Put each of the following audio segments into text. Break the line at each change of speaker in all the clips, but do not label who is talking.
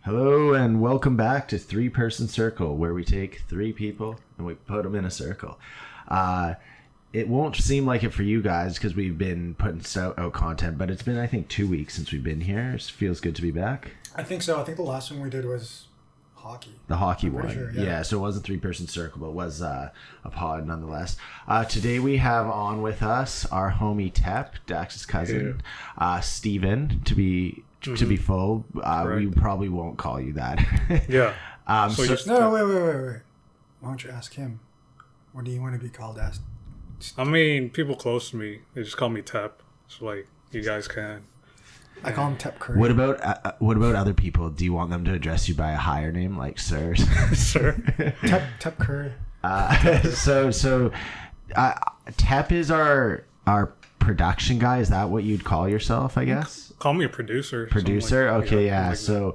Hello and welcome back to Three Person Circle, where we take three people and we put them in a circle. It won't seem like it for you guys because we've been putting out content, but it's been, I think, 2 weeks since we've been here. It feels good to be back.
I think so. I think the last one we did was hockey.
The hockey one.
Sure,
yeah, so it was a 3-person circle, but it was a pod nonetheless. Today we have on with us our homie Tep, Dax's cousin, Steven, to be full. We probably won't call you that.
Yeah.
No, wait. Why don't you ask him? What do you want to be called as?
I mean, people close to me, they just call me Tep. So, like, you guys can.
I call him Tep Curry.
What about other people? Do you want them to address you by a higher name, like Sir?
Sir.
Tep Curry.
So Tep is our production guy. Is that what you'd call yourself, I guess?
Call me a producer.
Producer? Okay, yeah. Like so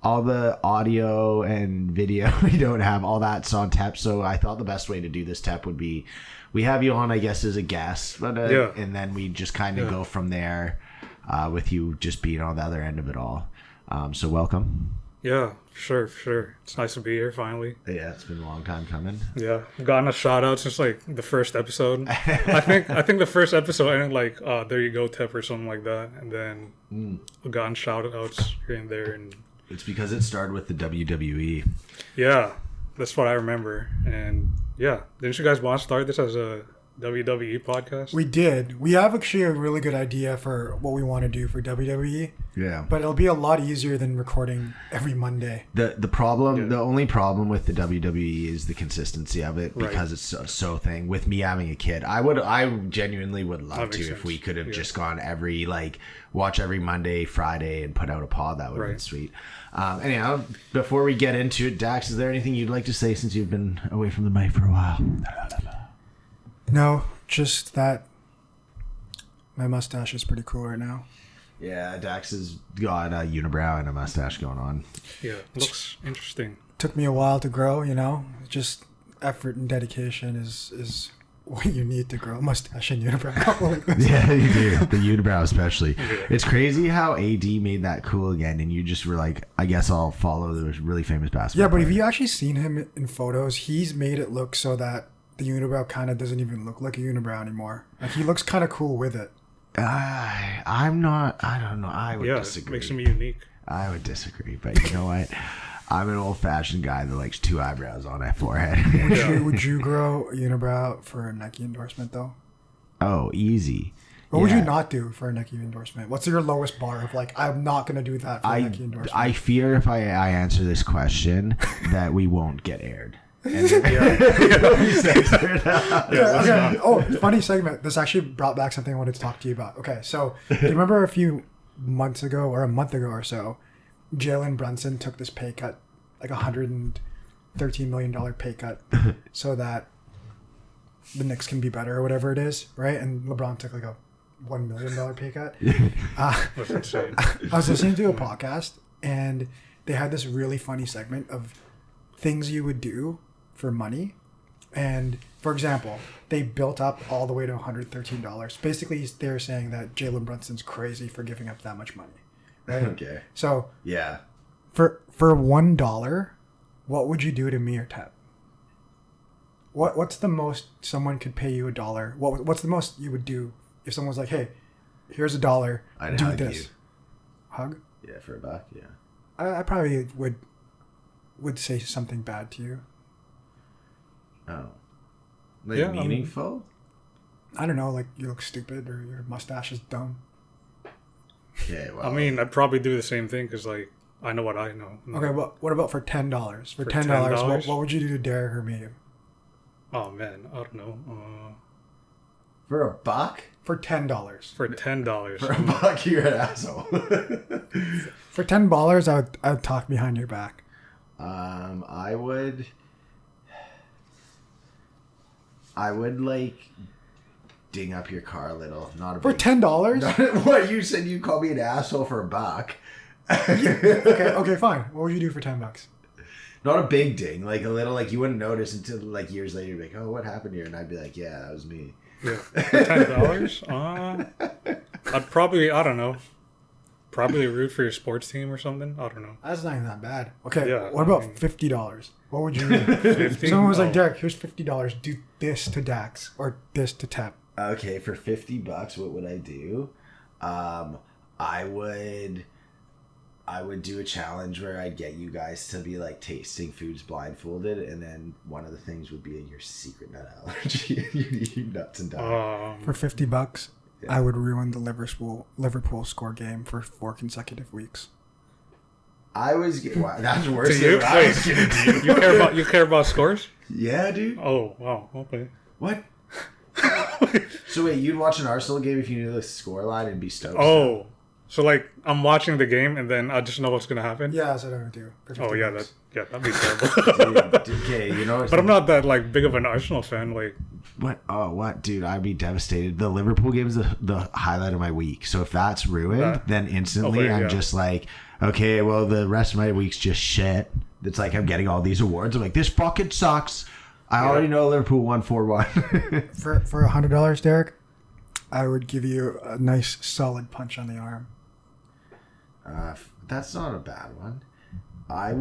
all the audio and video we don't have, all that's on Tep. So I thought the best way to do this, Tep, would be we have you on, I guess, as a guest, but and then we just kind of go from there with you just being on the other end of it all. So welcome.
Yeah, for sure. It's nice to be here finally.
Yeah, it's been a long time coming.
Yeah, I've gotten a shout out since like the first episode. I think the first episode I ended like, there you go, Tep, or something like that, and then I've gotten shout outs here and there, and
it's because it started with the WWE.
Yeah, that's what I remember. And yeah, didn't you guys want to start this as a WWE podcast?
We did. We have actually a really good idea for what we want to do for WWE.
Yeah.
But it'll be a lot easier than recording every Monday.
The only problem with the WWE is the consistency of it because it's so thing. With me having a kid, I genuinely would love to if we could have just gone watch every Monday, Friday, and put out a pod. That would have been sweet. Anyhow, before we get into it, Dax, is there anything you'd like to say since you've been away from the mic for a while?
No, just that my mustache is pretty cool right now.
Yeah, Dax has got a unibrow and a mustache going on.
Yeah, looks interesting.
Took me a while to grow, just effort and dedication is what you need to grow a mustache and unibrow.
Yeah, you do. The unibrow especially. Yeah. It's crazy how AD made that cool again, and you just were like, I guess I'll follow the really famous basketball player.
Have you actually seen him in photos? He's made it look so that the unibrow kind of doesn't even look like a unibrow anymore. Like, he looks kind of cool with it.
I'm not. I don't know. I would disagree.
It makes him unique.
I would disagree, but you know what? I'm an old-fashioned guy that likes 2 eyebrows on my forehead.
Would you grow a unibrow for a Nike endorsement, though?
Oh, easy.
What would you not do for a Nike endorsement? What's your lowest bar of like, I'm not going to do that for a Nike endorsement?
I fear if I answer this question that we won't get aired.
Funny segment. This actually brought back something I wanted to talk to you about. Okay, so do you remember a few months ago or a month ago or so, Jalen Brunson took this pay cut, like $113 million pay cut, so that the Knicks can be better or whatever it is, right? And LeBron took like a $1 million pay cut.
That's insane.
I was listening to a podcast and they had this really funny segment of things you would do for money. And for example, they built up all the way to $113. Basically, they're saying that Jalen Brunson's crazy for giving up that much money. Right?
Okay.
So
yeah,
for $1, what would you do to me or Tep? What's the most someone could pay you $1? What's the most you would do if someone was like, hey, here's $1,
I'd
do
hug
this.
you.
Hug?
Yeah, for $1. Yeah.
I probably would say something bad to you.
Oh. Meaningful?
I don't know, like you look stupid or your mustache is dumb.
Okay, well.
I mean, I'd probably do the same thing because, like, I know what I know.
Okay, but what about for $10? For $10, what would you do to Derek or me?
Oh, man, I don't know.
For $1?
For $10.
For $10.
For $1, you're an asshole.
For $10, I would talk behind your back.
I would like ding up your car a little. Not a
for
big,
$10.
What you said? You called me an asshole for $1.
Okay, fine. What would you do for $10?
Not a big ding, like a little, like you wouldn't notice until like years later. You'd be like, oh, what happened here? And I'd be like, yeah, that was me.
Yeah. For $10, I'd probably, I don't know, probably root for your sports team or something. I don't know.
That's not even that bad. Okay,
Yeah,
what about $50? What would you do?
50?
Someone was like, Derek, here's $50. Do this to Dax or this to Tep.
Okay, for $50, what would I do? I would do a challenge where I'd get you guys to be like tasting foods blindfolded, and then one of the things would be your secret nut allergy. You eat nuts and die.
For $50, I would ruin the Liverpool score game for 4 consecutive weeks.
Wow, that's worse
Do you?
than what I was gonna do.
You care about scores?
Yeah, dude.
Oh wow. Okay.
What? So wait, you'd watch an Arsenal game if you knew the scoreline and be stoked?
Oh, so like I'm watching the game and then I just know what's gonna happen.
Yeah, that's what I would do. For
Oh yeah,
$50.
that'd be terrible.
Dude, okay, you know.
But I'm not that like big of an Arsenal fan. Like,
What? Oh, what, dude? I'd be devastated. The Liverpool game is the highlight of my week. So if that's ruined, then instantly
Okay,
I'm
yeah.
just like, okay, well, the rest of my week's just shit. It's like I'm getting all these awards. I'm like, this fucking sucks. I already know Liverpool won 4-1.
For $100, Derek, I would give you a nice solid punch on the arm.
That's not a bad one. I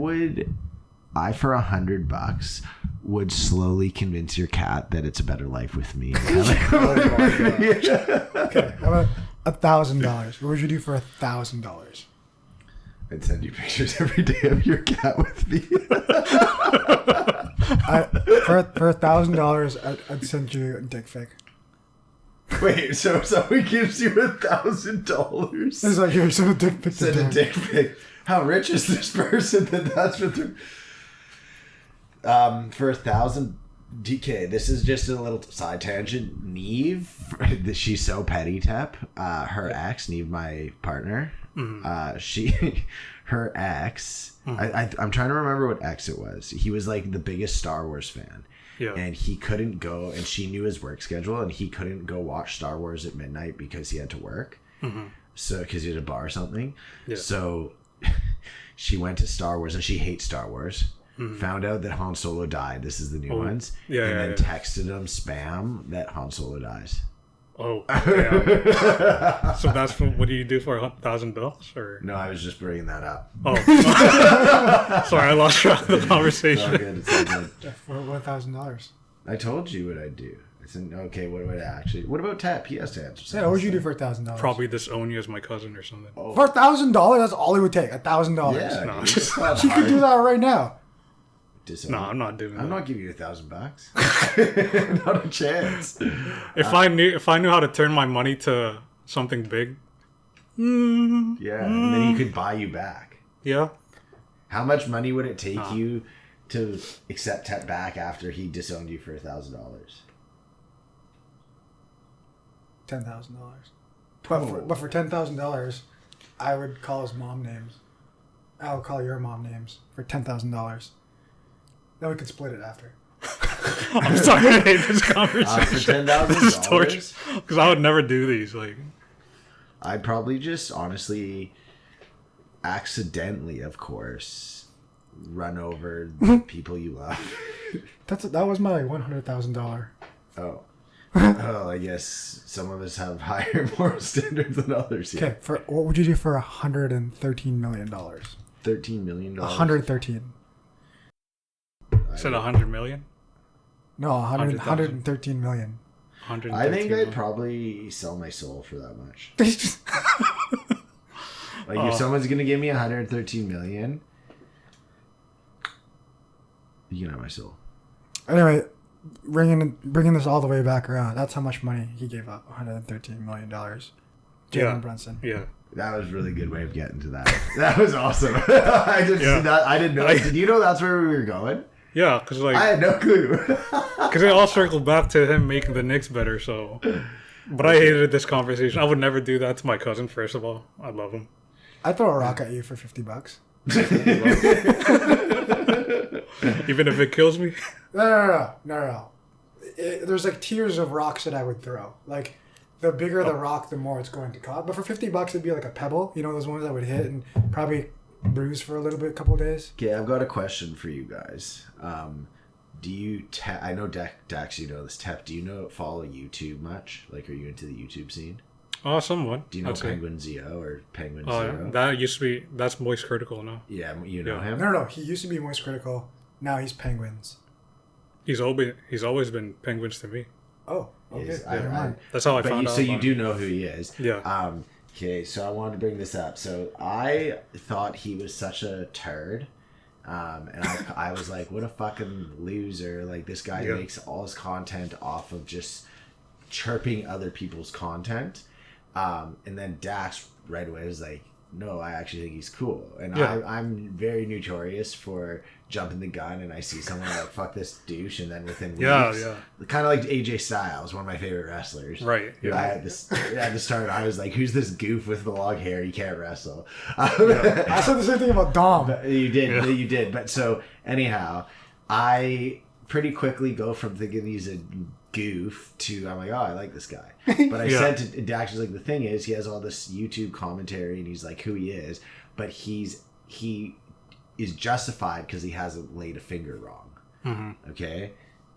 for $100 would slowly convince your cat that it's a better life with me.
Okay, how about $1,000? What would you do for $1,000?
I'd send you pictures every day of your cat with me.
For $1,000, I'd send you a dick pic.
Wait, so someone gives you $1,000?
It's like, here's a dick pic.
Send a dick pic. How rich is this person that that's what they're... For $1,000 DK, this is just a little side tangent. Neve, she's so petty, Tep. Her ex, Neve, my partner, her ex, I'm trying to remember what ex it was. He was like the biggest Star Wars fan.
yeah.
And he couldn't go, and she knew his work schedule, and he couldn't go watch Star Wars at midnight because he had to work. So, because he had a bar or something.
Yeah.
So, she went to Star Wars, and she hates Star Wars. Found out that Han Solo died. This is the new ones.
Yeah,
and
yeah,
then
yeah.
texted him spam that Han Solo dies.
Oh, yeah. So that's what do you do for $1,000 or?
No, I was just bringing that up.
Oh, sorry, I lost track of the
It's all
conversation.
good. It's all good.
For $1,000.
I told you what I'd do. I said, okay, what would I actually... What about Tap? He has to answer.
Yeah, what would you do for $1,000?
Probably disown you as my cousin or something.
For $1,000, that's all it would take. $1,000.
Yeah,
No.
dude, it's not
She could do that right now.
No, I'm not doing that.
I'm not giving you $1,000. Not a chance.
If I knew how to turn my money to something big,
Yeah, and then he could buy you back.
yeah.
How much money would it take you to accept Tep back after he disowned you for $1,000?
$10,000. But for $10,000, I would call his mom names. I'll call your mom names for $10,000. Then we could split it after.
I'm sorry, I hate this
For
conversation. This is torture.
$10,000,
Because I would never do these. Like,
I'd probably just honestly, accidentally, of course, run over the people you love.
That was my $100,000.
Oh. Oh, I guess some of us have higher moral standards than others. Yeah.
Okay, what would you do for $113 million?
$13 million.
113.
said 100 million.
No, 113 million.
113
I think I'd
million.
probably sell my soul for that much. Like if someone's gonna give me 113 million, you can have my soul.
Anyway, bringing this all the way back around. That's how much money he gave up. $113 million. Jalen
Yeah.
Brunson.
Yeah.
That was a really good way of getting to that. That was awesome. I didn't
Yeah.
see that. I didn't know. Did you know that's where we were going?
Yeah, because
I
like,
had no clue.
because it all circled back to him making the Knicks better. So, but I hated this conversation. I would never do that to my cousin. First of all, I love him.
I'd throw a rock at you for $50.
Even if it kills me.
No. There's like tiers of rocks that I would throw. Like, the bigger the rock, the more it's going to cost. But for $50, it'd be like a pebble. You know, those ones that would hit and probably bruise for a little bit, a couple of days.
Okay, I've got a question for you guys. Do you? I know Dax, you know this. Tep, do you follow YouTube much? Like, are you into the YouTube scene?
Oh, someone.
Do you know Penguin Zio or Penguin Zero?
That used to be, that's Moist Critical now.
Yeah, you know him?
No. He used to be Moist Critical. Now he's Penguins.
He's always been Penguins to me.
Oh, okay.
That's how I found out.
So you do know who he is.
Yeah.
Okay, so I wanted to bring this up. So I thought he was such a turd. And I was like, what a fucking loser. Like, this guy makes all his content off of just chirping other people's content. And then Dax right away was like, no, I actually think he's cool. And I'm very notorious for jumping the gun, and I see someone like, fuck this douche, and then within weeks, kind of like AJ Styles, one of my favorite wrestlers.
Right.
Yeah. At the start, I was like, who's this goof with the long hair? He can't wrestle.
I said the same thing about Dom.
You did. But so, anyhow, I pretty quickly go from thinking he's a goof to I'm like, oh, I like this guy. But I said to Dax, was like, the thing is, he has all this YouTube commentary and he's like who he is, but he is justified because he hasn't laid a finger wrong. Mm-hmm. Okay.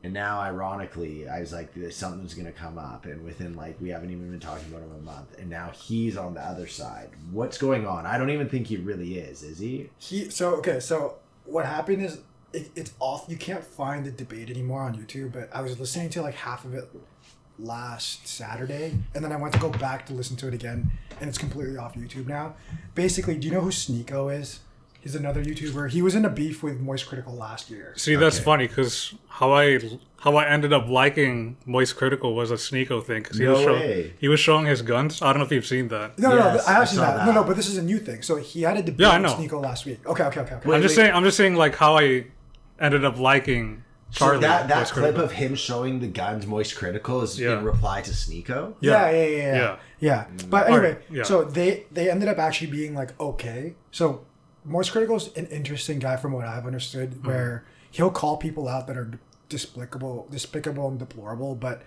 And now, ironically, I was like, something's going to come up. And within, like, we haven't even been talking about him a month. And now he's on the other side. What's going on? I don't even think he really is he?
So what happened is, it's off. You can't find the debate anymore on YouTube, but I was listening to like half of it last Saturday, and then I went to go back to listen to it again, and it's completely off YouTube now. Basically, do you know who Sneeko is? He's another YouTuber. He was in a beef with Moist Critical last year.
See, that's funny, because how I ended up liking Moist Critical was a Sneeko thing, because he was showing his guns. I don't know if you've seen that.
No, I have seen that. No, but this is a new thing. So he had a debate with Sneeko last week. Okay.
I'm just saying like how I ended up liking Charlie.
So that clip of him showing the guns Moist Critical is in reply to Sneeko?
Yeah. But anyway, so they ended up actually being like, okay. So Moist Critical is an interesting guy from what I've understood, where he'll call people out that are despicable and deplorable, but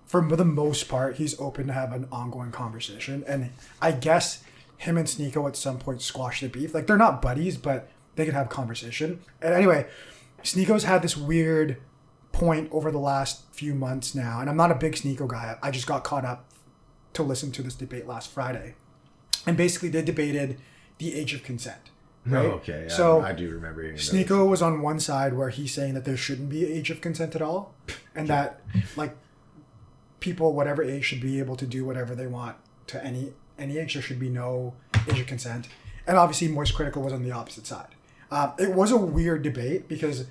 for the most part, he's open to have an ongoing conversation. And I guess him and Sneeko at some point squash the beef. Like, they're not buddies, but they can have conversation. And anyway, Sneeko's had this weird point over the last few months now, and I'm not a big Sneeko guy. I just got caught up to listen to this debate last Friday. And basically, they debated the age of consent. Right?
Oh, okay.
So
I do remember hearing
Sneeko was on one side where he's saying that there shouldn't be age of consent at all, and that like people, whatever age, should be able to do whatever they want to any age. There should be no age of consent. And obviously, Moist Critical was on the opposite side. It was a weird debate because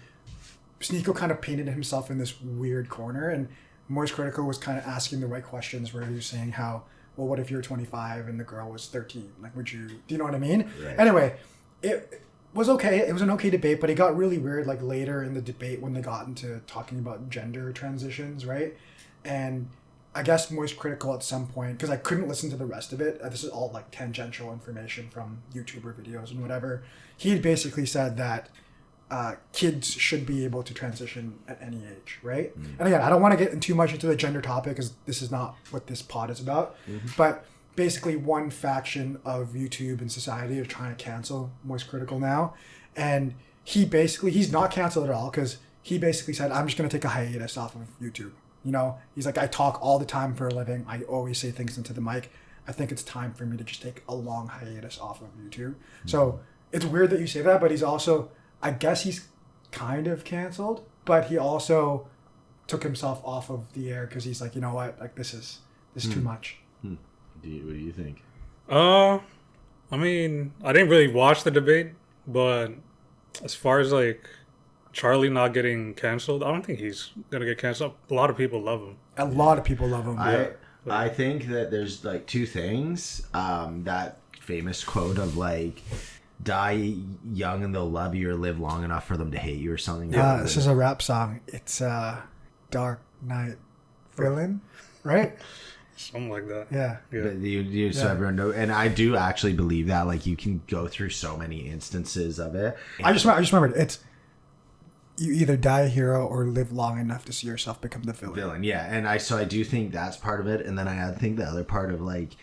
Sneeko kind of painted himself in this weird corner, and Moist Critical was kind of asking the right questions where he was saying how, well, what if you're 25 and the girl was 13? Like, would you, do you know what I mean? Right. Anyway, it was okay. It was an okay debate, but it got really weird like later in the debate when they got into talking about gender transitions, right? And I guess Moist Critical at some point, because I couldn't listen to the rest of it, this is all like tangential information from YouTuber videos and whatever, he had basically said that kids should be able to transition at any age, right? Mm-hmm. And again, I don't want to get too much into the gender topic because this is not what this pod is about, but basically one faction of YouTube and society are trying to cancel Moist Critical now, and he's not canceled at all because he basically said, I'm just going to take a hiatus off of YouTube. You know, he's like, I talk all the time for a living. I always say things into the mic. I think it's time for me to just take a long hiatus off of YouTube. Mm-hmm. So it's weird that you say that, but he's also, I guess he's kind of canceled, but he also took himself off of the air because he's like, you know what, like this is too much.
What do you think?
I mean, I didn't really watch the debate, but as far as like Charlie not getting canceled, I don't think he's gonna get canceled. A lot of people love him.
A lot of people love him.
I think that there's like two things. That famous quote of like, die young and they'll love you, or live long enough for them to hate you, or something.
Yeah, this is a rap song. It's Dark Knight Villain, right?
Something like that.
Yeah.
But so everyone know, and I do actually believe that. Like, you can go through so many instances of it.
I just remembered it's, you either die a hero or live long enough to see yourself become the villain.
Yeah. And I do think that's part of it, and then I think the other part of like,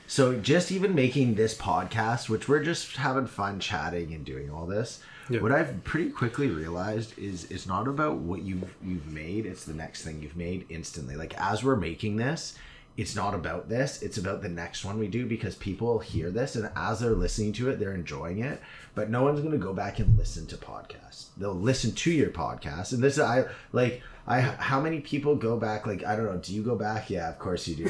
so just even making this podcast, which we're just having fun chatting and doing all this. Yeah. What I've pretty quickly realized is it's not about what you've made; it's the next thing you've made instantly. Like, as we're making this, it's not about this, it's about the next one we do, because people hear this and as they're listening to it, they're enjoying it, but no one's going to go back and listen to podcasts. They'll listen to your podcast. And this, how many people go back? Like, I don't know. Do you go back? Yeah, of course you do.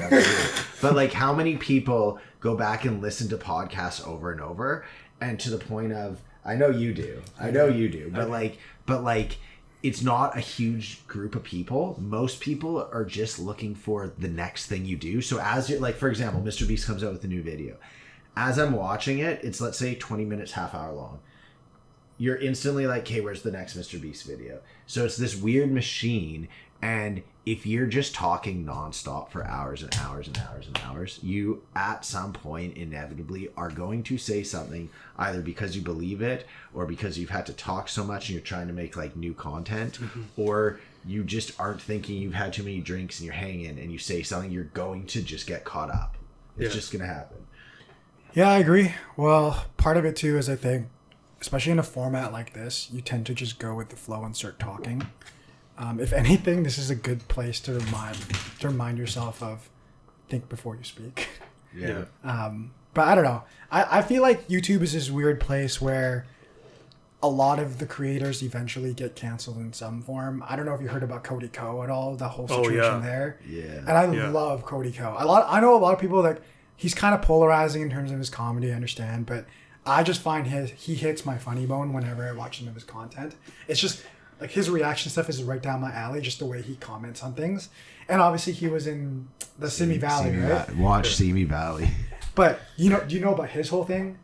But like, how many people go back and listen to podcasts over and over? And to the point of, I know you do. But like, it's not a huge group of people. Most people are just looking for the next thing you do. So as you, like, for example, Mr. Beast comes out with a new video. As I'm watching it, it's, let's say, 20 minutes, half hour long. You're instantly like, hey, where's the next Mr. Beast video? So it's this weird machine. And if you're just talking nonstop for hours and hours and hours and hours, you at some point inevitably are going to say something, either because you believe it or because you've had to talk so much and you're trying to make like new content, or you just aren't thinking, you've had too many drinks and you're hanging and you say something, you're going to just get caught up. It's just going to happen.
Yeah, I agree. Well, part of it too is, I think, especially in a format like this, you tend to just go with the flow and start talking. If anything, this is a good place to remind yourself of think before you speak.
Yeah.
But I don't know. I feel like YouTube is this weird place where a lot of the creators eventually get canceled in some form. I don't know if you heard about Cody Ko at all, the whole situation there.
Yeah.
And I love Cody Ko. I know a lot of people that he's kind of polarizing in terms of his comedy, I understand, but I just find he hits my funny bone whenever I watch some of his content. It's just like his reaction stuff is right down my alley, just the way he comments on things. And obviously he was in the Simi Valley, right?
Watch Simi Valley.
But do you know about his whole thing?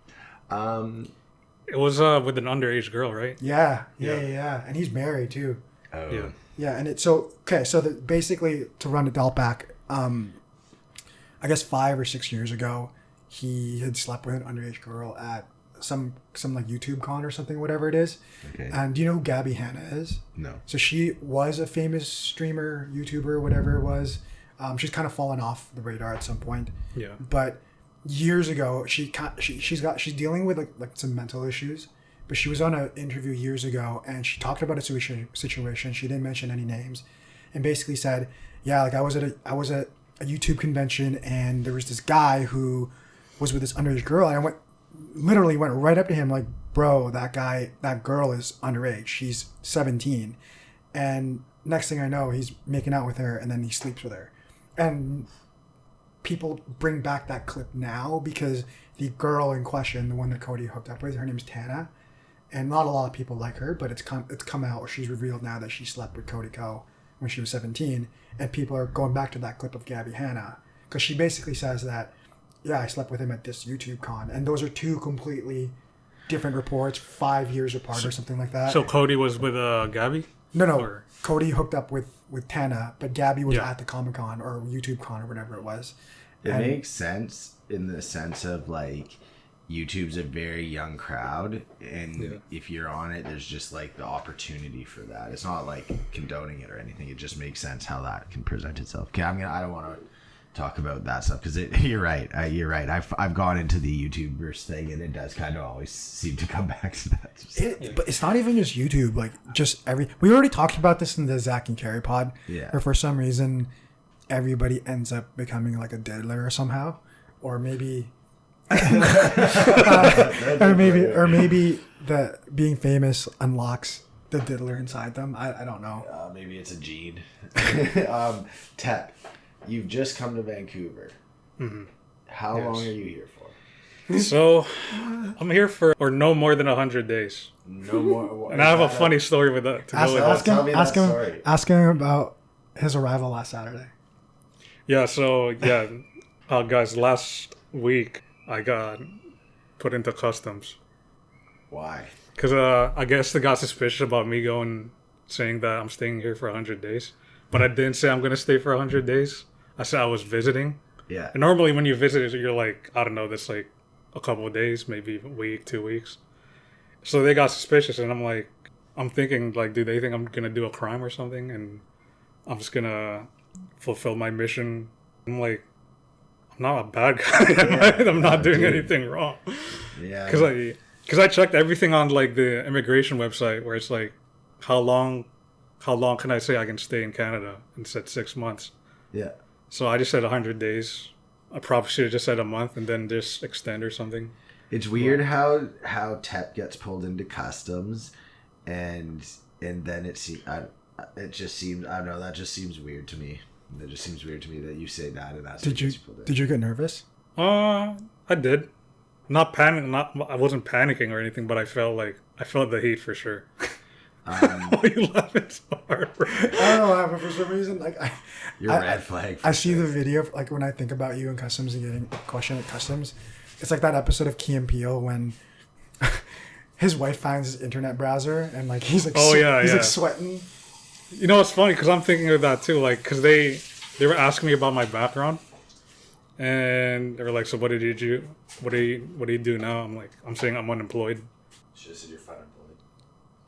It was with an underage girl, right?
Yeah. And he's married too.
Oh.
Yeah.
Yeah, and basically, to run it all back, I guess 5 or 6 years ago, he had slept with an underage girl at some like YouTube con or something, whatever it is.
Okay.
And do you know who Gabby Hanna is?
No.
So she was a famous streamer, YouTuber, whatever it was. She's kind of fallen off the radar at some point.
Yeah.
But years ago, she's dealing with like some mental issues. But she was on an interview years ago, and she talked about a situation. She didn't mention any names, and basically said, "Yeah, like I was at a YouTube convention, and there was this guy who was with this underage girl, and I literally went right up to him like, bro, that girl is underage. She's 17, and next thing I know, he's making out with her, and then he sleeps with her, and people bring back that clip now because the girl in question, the one that Cody hooked up with, her name is Tana." And not a lot of people like her, but it's come out, or she's revealed now that she slept with Cody Ko when she was 17. And people are going back to that clip of Gabby Hanna. Because she basically says that, yeah, I slept with him at this YouTube con. And those are two completely different reports, 5 years apart or something like that.
So Cody was with Gabby?
No.
Or?
Cody hooked up with Tana, but Gabby was at the Comic-Con or YouTube con or whatever it was.
It makes sense in the sense of like, YouTube's a very young crowd, and if you're on it, there's just like the opportunity for that. It's not like condoning it or anything. It just makes sense how that can present itself. Okay, I don't want to talk about that stuff because you're right. You're right. I've gone into the YouTubers thing, and it does kind of always seem to come back to that.
But it's not even just YouTube. Like just we already talked about this in the Zach and Carrie pod.
Yeah.
Where for some reason everybody ends up becoming like a diddler somehow, or maybe. or maybe the being famous unlocks the diddler inside them. I don't know.
Maybe it's a gene. Tep, you've just come to Vancouver. Mm-hmm. How long are you here for?
So I'm here for no more than 100 days.
No more.
And I have a funny story with that.
Ask him about his arrival last Saturday.
Yeah. So guys, last week I got put into customs.
Why?
Because I guess they got suspicious about me saying that I'm staying here for 100 days. But I didn't say I'm going to stay for 100 days. I said I was visiting.
Yeah.
And normally when you visit, you're like, I don't know, that's like a couple of days, maybe a week, 2 weeks. So they got suspicious, and I'm thinking, like, do they think I'm going to do a crime or something? And I'm just going to fulfill my mission. I'm like, I'm not a bad guy. I'm not doing anything wrong.
Yeah.
Because I checked everything on like the immigration website where it's like, how long can I say I can stay in Canada? And it said 6 months.
Yeah.
So I just said 100 days. I probably should have just said a month and then just extend or something.
It's weird how TEP gets pulled into customs, and then it just seems, I don't know, that just seems weird to me. It just seems weird to me that you say that and that's
did you get nervous?
I did. Not panic. I wasn't panicking or anything, but I felt the heat for sure. Why are you laughing so hard?
I don't know why, but for some reason, like
you're red flag.
I see the video, like when I think about you in customs and getting questioned at customs, it's like that episode of Key and Peele when his wife finds his internet browser and like he's like like sweating.
You know, it's funny because I'm thinking of that too, like because they were asking me about my background, and they were like, "So what did you do? What do you do now?" I'm saying I'm unemployed.
Should have said you're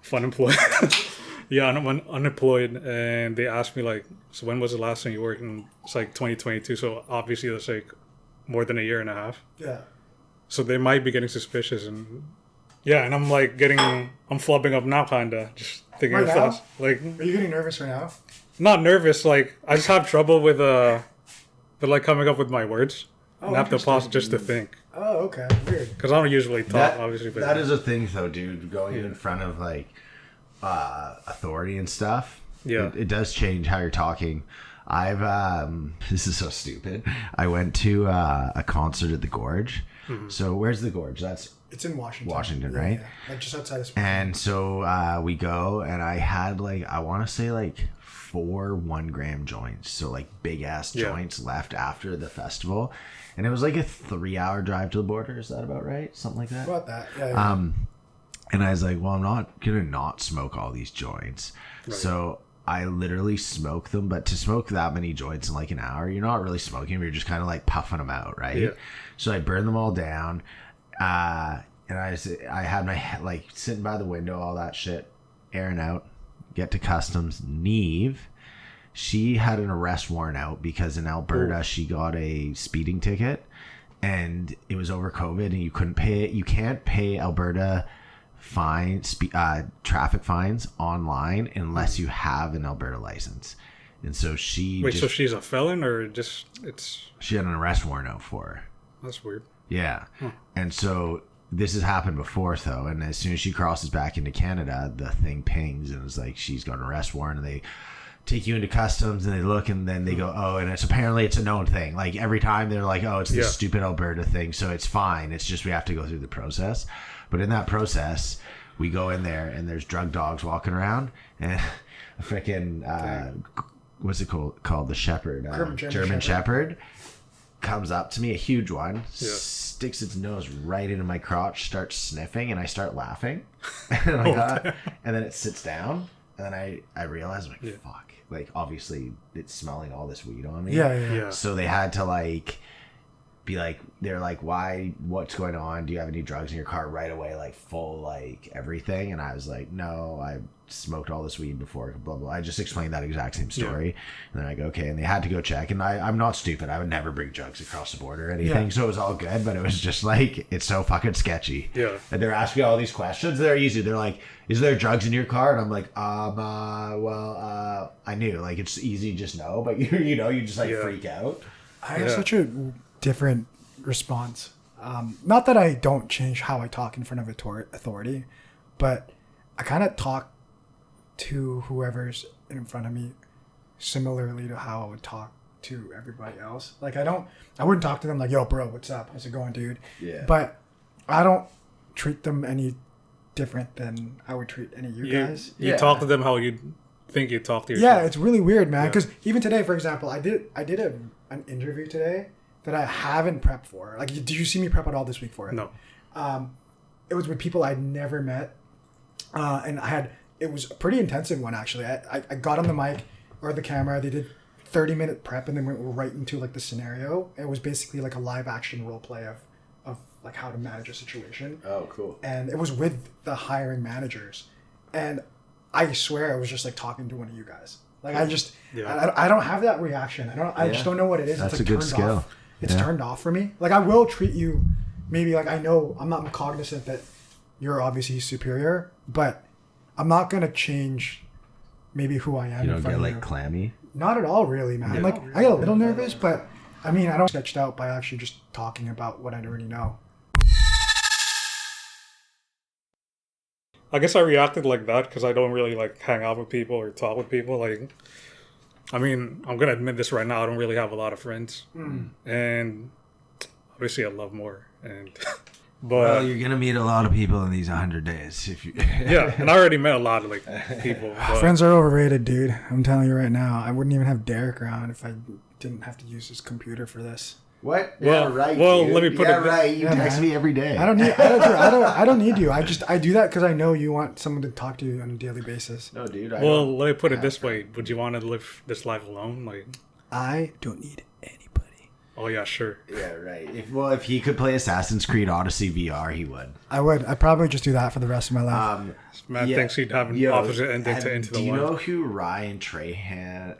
Funemployed. Yeah, I'm unemployed, and they asked me like, "So when was the last time you worked?" And it's like 2022, so obviously that's like more than a year and a half.
Yeah.
So they might be getting suspicious, and yeah, and I'm like I'm flubbing up now, kinda just thinking of thoughts. Like,
are you getting nervous right now?
Not nervous. Like I just have trouble with like coming up with my words. And I have to pause just to think.
Oh, okay. Weird.
Because I don't usually talk, obviously. But
that is a thing, though, dude. Going in front of like authority and stuff.
Yeah,
it does change how you're talking. I've this is so stupid. I went to a concert at the Gorge. Mm-hmm. So where's the Gorge?
It's in Washington.
Washington, right?
Yeah. Like just outside of Spokane.
And so we go, and I had like, I want to say like 4 1-gram joints, so like big ass joints left after the festival, and it was like a 3-hour drive to the border. Is that about right? Something like that.
About that, yeah.
And I was like, well, I'm not gonna not smoke all these joints, right. So I literally smoke them. But to smoke that many joints in like an hour, you're not really smoking them. You're just kind of like puffing them out, right? Yeah. So I burned them all down, and I had my head like sitting by the window, all that shit, airing out. Get to customs. Neve, she had an arrest warrant out because in Alberta she got a speeding ticket, and it was over COVID, and you couldn't pay it. You can't pay Alberta traffic fines online unless you have an Alberta license. And so
so she's a felon, or just
she had an arrest warrant out for her.
That's weird.
Yeah. And so this has happened before, though, and as soon as she crosses back into Canada, the thing pings, and it's like she's got an arrest warrant, and they take you into customs, and they look, and then they go, oh, and it's a known thing. Like every time they're like, oh, it's this stupid Alberta thing, so it's fine. It's just we have to go through the process. But in that process, we go in there, and there's drug dogs walking around, and a freaking what's it called? The Shepherd, German Shepherd. Comes up to me, a huge one, sticks its nose right into my crotch, starts sniffing, and I start laughing. And then it sits down, and then I realize, I'm like, fuck. Like, obviously, it's smelling all this weed on me.
Yeah.
So they had to, like, be like, they're like, what's going on? Do you have any drugs in your car? Right away, like, full, like, everything. And I was like, no, I smoked all this weed before, blah blah. I just explained that exact same story, and then I go, okay, and they had to go check, and I'm not stupid. I would never bring drugs across the border or anything, so it was all good. But it was just like, it's so fucking sketchy.
Yeah.
And they're asking me all these questions. They're easy. They're like, is there drugs in your car? And I'm like, well, I knew, like, it's easy, just no. But you know, you just like freak out.
I have such a different response. Not that I don't change how I talk in front of authority, but I kind of talk to whoever's in front of me similarly to how I would talk to everybody else. Like I wouldn't talk to them like, yo bro, what's up, how's it going, dude?
Yeah.
But I don't treat them any different than I would treat any of you guys.
You talk to them how you think you talk to yourself.
Yeah, it's really weird, man, because even today, for example, I did an interview today that I haven't prepped for. Like, did you see me prep at all this week for it?
No.
It was with people I'd never met, and it was a pretty intensive one, actually. I got on the mic or the camera. They did 30-minute prep, and then went right into like the scenario. It was basically like a live action role play of like how to manage a situation.
Oh, cool.
And it was with the hiring managers, and I swear I was just like talking to one of you guys. Like I just I don't have that reaction. I just don't know what it is.
That's
it's like
a good skill.
Off. It's turned off for me. Like I will treat you maybe like, I know I'm cognizant that you're obviously superior, but I'm not gonna change maybe who I am.
You don't get like clammy.
Not at all, really, man. Like, I get a little nervous, but I mean, I don't sketched out by actually just talking about what I already know.
I guess I reacted like that because I don't really like hang out with people or talk with people. Like, I mean, I'm gonna admit this right now. I don't really have a lot of friends, and obviously I love more. And but
well, you're gonna meet a lot of people in these 100 days. If you
yeah, and I already met a lot of like people. But
Friends are overrated, dude. I'm telling you right now. I wouldn't even have Derek around if I didn't have to use his computer for this.
What?
Well,
yeah, right.
well,
dude.
let me put
yeah,
it.
right. You
Yeah,
text
man.
me every day.
I don't need you. I do that because I know you want someone to talk to you on a daily basis.
No, dude.
Well, let me put it this way: would you want to live this life alone? Like,
I don't need anybody.
oh yeah, sure.
Yeah, right. If he could play Assassin's Creed Odyssey VR, he would.
I would. I'd probably just do that for the rest of my life.
Man thinks he'd have an opposite ending to Into the
Do you
Wild.
know who Ryan Terahan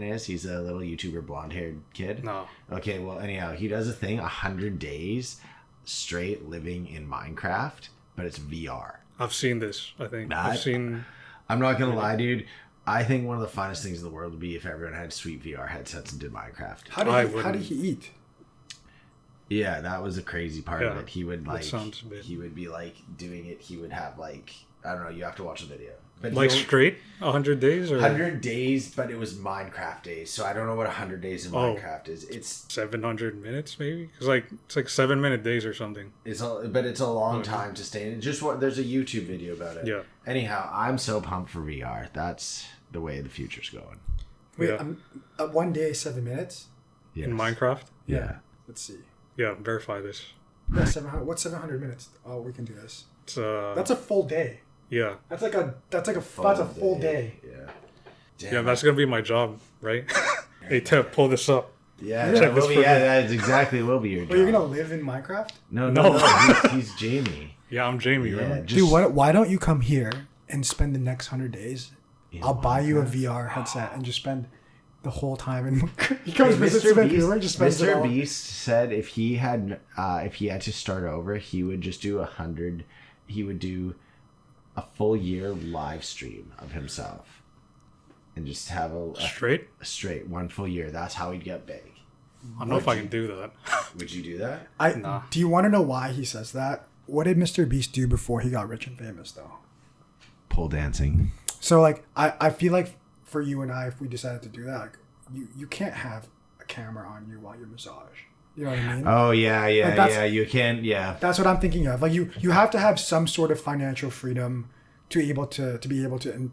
is? He's a little YouTuber, blonde-haired kid.
No.
Okay, well, anyhow, he does a thing, 100 days straight living in Minecraft, but it's VR.
I've seen this. I think
Nah,
I've seen.
I'm not gonna lie, dude. I think one of the funnest things in the world would be if everyone had sweet VR headsets and did Minecraft.
How did he eat?
Yeah, that was a crazy part of
Yeah,
it. He would
that sounds bad.
he would be like doing it. He would have like, I don't know. You have to watch the video. But
Like straight 100 days or
100 days, but it was Minecraft days. So I don't know what 100 days in Minecraft is. It's
700 minutes maybe. It's like 7-minute days or something.
it's a long time to stay in. Just what there's a YouTube video about it.
Yeah.
Anyhow, I'm so pumped for VR. That's the way the future's going.
Wait,
Yeah.
1 day, 7 minutes.
Yes.
In Minecraft.
Yeah.
Let's see.
Yeah, verify this.
Yeah, 700. What's 700 minutes? Oh, we can do this.
It's
That's a full day.
yeah.
That's a full day.
Yeah.
Yeah, that's gonna be my job, right? Hey, Tev, pull this up.
Yeah,
Check
that
this
will be,
for
yeah,
me.
that's exactly will be your job.
Well, you're gonna live in Minecraft,
No.
He's Jamie.
Yeah, I'm Jamie.
Yeah,
Right?
just,
dude. Why don't you come here and spend the next 100 days?
in
I'll buy you a
Minecraft.
VR headset and just spend the whole time in. He comes
Hey,
visits
Mr.
Vancouver,
Beast,
just spends it all.
Mr. Beast said if he had to start over, he would just do 100. He would do a full year live stream of himself, and just have a straight one full year. That's how he'd get big.
I don't know if I can do that.
Would you do that?
Nah.
Do you want to know why he says that? What did Mr. Beast do before he got rich and famous, though?
Pole dancing.
So, like, I feel like for you and I, if we decided to do that, like, you can't have a camera on you while you massage. You know what I mean?
Oh yeah.
Like, that's-
You can. Yeah.
That's what I'm thinking of. Like, you have to have some sort of financial freedom to be able to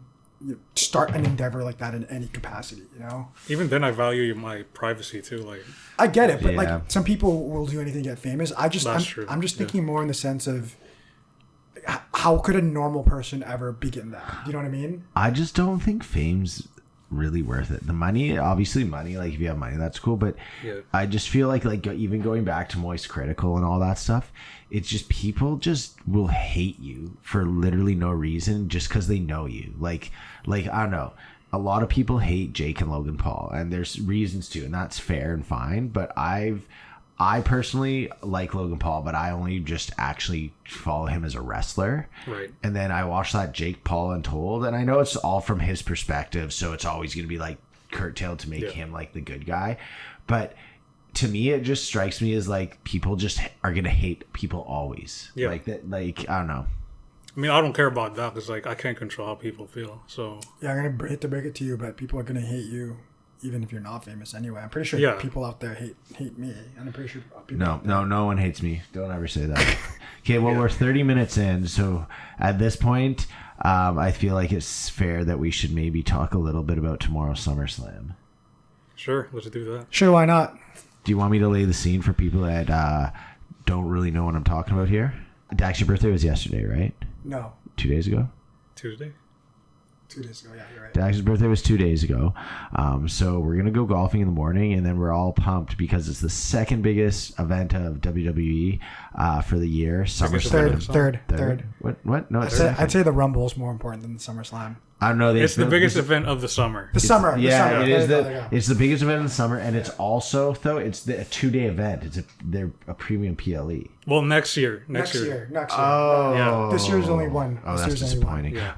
start an endeavor like that in any capacity. You know?
Even then, I value my privacy too. Like,
I get it, but
Yeah.
like some people will do anything to get famous. I'm
true.
I'm just thinking more in the sense of how could a normal person ever begin that? You know what I mean?
I just don't think fame's really worth it. The money, obviously money, like if you have money, that's cool. But
Yeah.
I just feel like even going back to Moist Critical and all that stuff, it's just people just will hate you for literally no reason just because they know you. Like I don't know. A lot of people hate Jake and Logan Paul, and there's reasons to, and that's fair and fine. But I personally like Logan Paul, but I only just actually follow him as a wrestler.
Right.
And then I watched that Jake Paul Untold, and I know it's all from his perspective, so it's always going to be like curtailed to make him like the good guy. But to me, it just strikes me as like people just are going to hate people always.
Yeah.
Like that. Like I don't know.
I mean, I don't care about that because like I can't control how people feel. So
Yeah, I'm gonna hate to break it to you, but people are gonna hate you even if you're not famous anyway. I'm pretty sure
Yeah.
people out there hate me, and I'm pretty sure people.
No one hates me. Don't ever say that. Okay, well, we're 30 minutes in, so at this point, I feel like it's fair that we should maybe talk a little bit about tomorrow's SummerSlam.
sure, let's do that.
Sure, why not?
Do you want me to lay the scene for people that don't really know what I'm talking about here? Dax, your birthday was yesterday, right?
No,
2 days ago?
Tuesday.
2 days ago. Yeah, you're right.
Dax's birthday was 2 days ago. So we're going to go golfing in the morning, and then we're all pumped because it's the second biggest event of WWE for the year. SummerSlam.
Third.
What? No, it's
I'd say the Rumble is more important than the SummerSlam.
I don't know.
It's the biggest event of the summer.
The summer.
Yeah, it is
There you go.
it's the biggest event in the summer, and it's also a 2-day event. They're a premium PLE.
Well, next year.
Next year.
Oh,
Yeah.
This year's only one.
Oh,
This
that's
year's only one.
disappointing.
Yeah.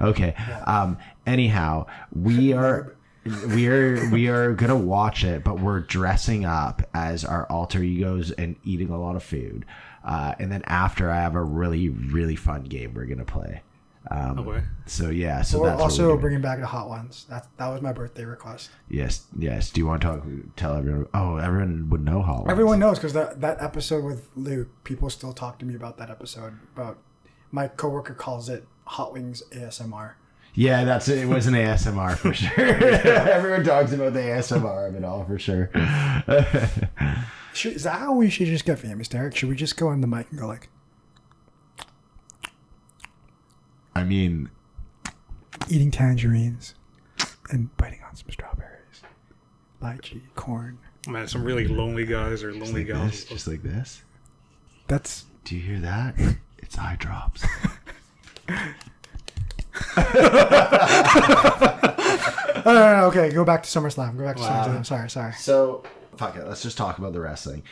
Okay. Anyhow, we are. we are gonna watch it, but we're dressing up as our alter egos and eating a lot of food. And then after, I have a really, really fun game we're gonna play.
Okay.
So yeah, so
We're
that's
also bringing back the Hot Ones. That was my birthday request.
Yes. Do you want to tell everyone? Oh, everyone would know Hot Ones.
Everyone knows because that episode with Luke, people still talk to me about that episode. About my coworker calls it Hot Wings ASMR.
Yeah, it was an ASMR for sure. Everyone talks about the ASMR of it all for sure.
Is that how we should just get famous, Derek? Should we just go on the mic and go like?
I mean,
Eating tangerines and biting on some strawberries, lychee, corn.
Man, some really lonely guys or lonely gals.
just like this.
That's.
Do you hear that? It's eye drops.
No, okay, go back to SummerSlam. Go back to SummerSlam. Sorry.
So, fuck it. Let's just talk about the wrestling.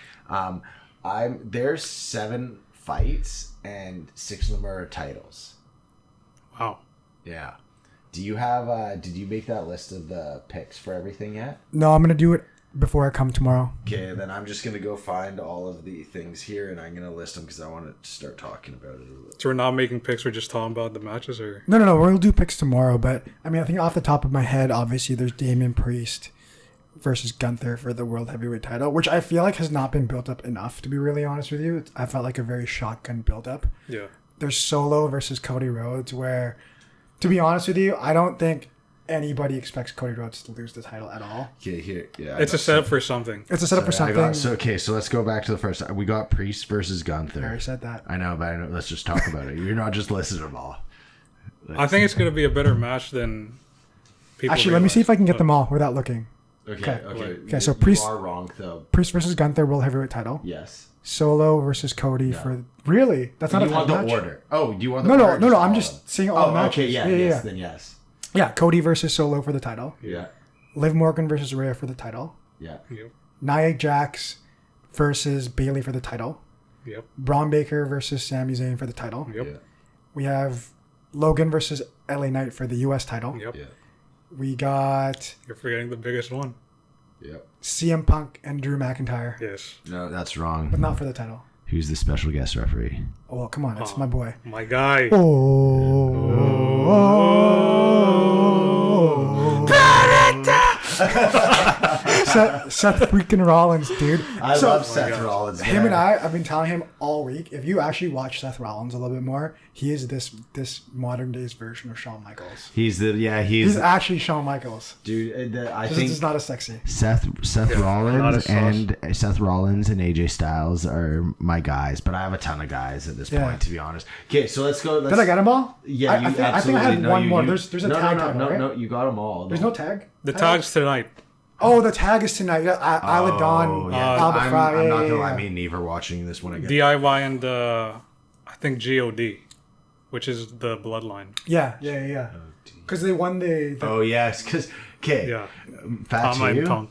There's 7 fights and 6 of them are titles.
Wow.
Yeah. Do you have? Did you make that list of the picks for everything yet?
No, I'm gonna do it before I come tomorrow.
Okay, then I'm just gonna go find all of the things here and I'm gonna list them because I want to start talking about it a little.
So we're not making picks. We're just talking about the matches, or
No. We'll do picks tomorrow. But I mean, I think off the top of my head, obviously, there's Damian Priest versus Gunther for the World Heavyweight title, which I feel like has not been built up enough. To be really honest with you, I felt like a very shotgun build up.
yeah.
There's Solo versus Cody Rhodes, where, to be honest with you, I don't think anybody expects Cody Rhodes to lose the title at all.
Okay, here, yeah.
It's a setup for something.
It's a setup for something.
So let's go back to the first. We got Priest versus Gunther.
I already said that.
I know, but let's just talk about it. You're not just listing them all.
I think it's going to be a better match than people
Actually, let me see if I can get them all without looking.
Okay.
So
you
Priest
are wrong though.
Priest versus Gunther World Heavyweight title.
Yes.
Solo versus Cody for really? That's not
You
a
want
title
the
match.
order? Oh, do you want the order?
No. I'm just seeing all the matches.
Okay, yes, then yes.
Yeah, Cody versus Solo for the title.
Yeah.
Liv Morgan versus Rhea for the title.
Yeah.
Yep.
Nia Jax versus Bayley for the title.
Yep.
Braun Baker versus Sami Zayn for the title.
Yep.
Yeah.
We have Logan versus LA Knight for the US title.
Yep.
Yeah.
We got
You're forgetting the biggest one.
Yep.
CM Punk and Drew McIntyre,
Yes.
No, that's wrong.
but not for the title.
Who's the special guest referee?
Oh, well, come on, it's my boy.
My guy.
Seth freaking Rollins, dude.
I love Seth Rollins.
Him and I've been telling him all week, if you actually watch Seth Rollins a little bit more, he is this modern days version of Shawn Michaels.
He's
Actually Shawn Michaels.
dude. I
This
think
is not as sexy.
Seth
not
Rollins
as
and AJ Styles are my guys, but I have a ton of guys at this point, to be honest. Okay, so let's go.
Did I get them all?
Yeah,
I think I had one more. There's a tag title, right?
No, you got them all.
There's no tag?
The tag's tonight.
Oh, the tag is tonight. Isla Dawn, Albert Fry.
I'm not gonna lie, me and Neve are watching this one again.
DIY and I think God, which is the Bloodline.
Yeah. Because they won the
Oh yes, because
Yeah.
Fatu.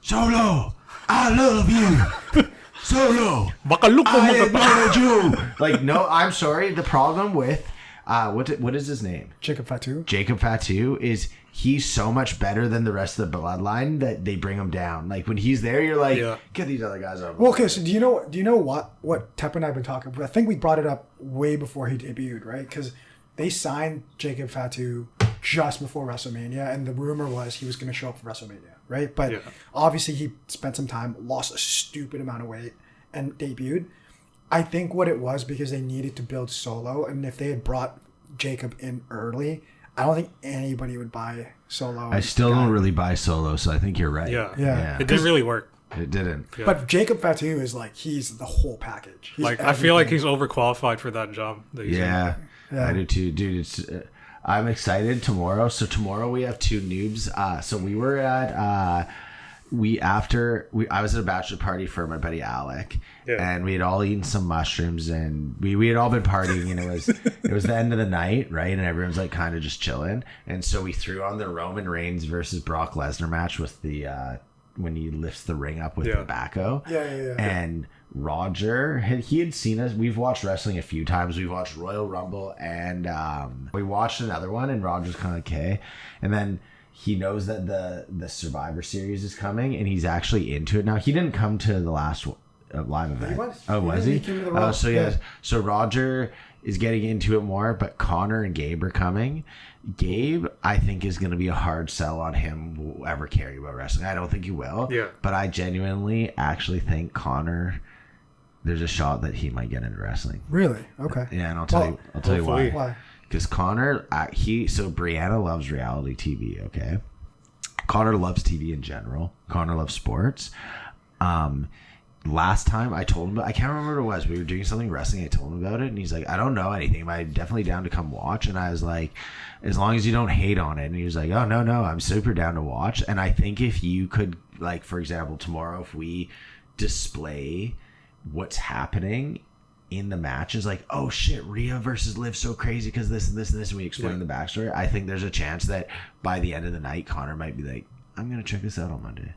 Solo, I love you. Solo, I acknowledge you. Like, no, I'm sorry. The problem with what is his name?
Jacob Fatu.
Jacob Fatu is he's so much better than the rest of the bloodline that they bring him down. Like when he's there, you're like, get these other guys over.
Well, okay, so do you know what Tep and I have been talking about? I think we brought it up way before he debuted, right? Because they signed Jacob Fatu just before WrestleMania, and the rumor was he was going to show up for WrestleMania, right? But obviously he spent some time, lost a stupid amount of weight, and debuted. I think what it was because they needed to build Solo, and if they had brought Jacob in early, I don't think anybody would buy Solo.
I still don't really buy Solo, so I think you're right.
Yeah.
It didn't really work.
It didn't.
Yeah.
But Jacob Fatu is like, he's the whole package. He's
I feel like he's overqualified for that job. That he's in.
I do too, dude. I'm excited tomorrow. So tomorrow we have 2 noobs. So we were at I was at a bachelor party for my buddy Alec, and we had all eaten some mushrooms, and we had all been partying, and it was the end of the night, right? And everyone's like kind of just chilling, and so we threw on the Roman Reigns versus Brock Lesnar match with the when he lifts the ring up with tobacco. And Roger, he had seen us. We've watched wrestling a few times. We've watched Royal Rumble, and we watched another one, and Roger's kind of okay, and then he knows that the Survivor Series is coming, and he's actually into it now. He didn't come to the last live event.
He was.
Oh, was he? Oh, so
yeah.
So Roger is getting into it more, but Connor and Gabe are coming. Gabe, I think, is going to be a hard sell on him who ever care about wrestling. I don't think he will.
Yeah.
But I genuinely actually think Connor, there's a shot that he might get into wrestling.
Really? Okay.
Yeah, and I'll tell you why.
Why?
Because Connor, so Brianna loves reality TV, okay? Connor loves TV in general. Connor loves sports. Last time I told him, I can't remember what it was. We were doing something wrestling. I told him about it, and he's like, I don't know anything, but I'm definitely down to come watch. And I was like, as long as you don't hate on it. And he was like, oh, no, I'm super down to watch. And I think if you could, like, for example, tomorrow, if we display what's happening in the matches, like, oh shit, Rhea versus Liv so crazy because this and this and this, and we explain the backstory, I think there's a chance that by the end of the night, Connor might be like, I'm gonna check this out on Monday.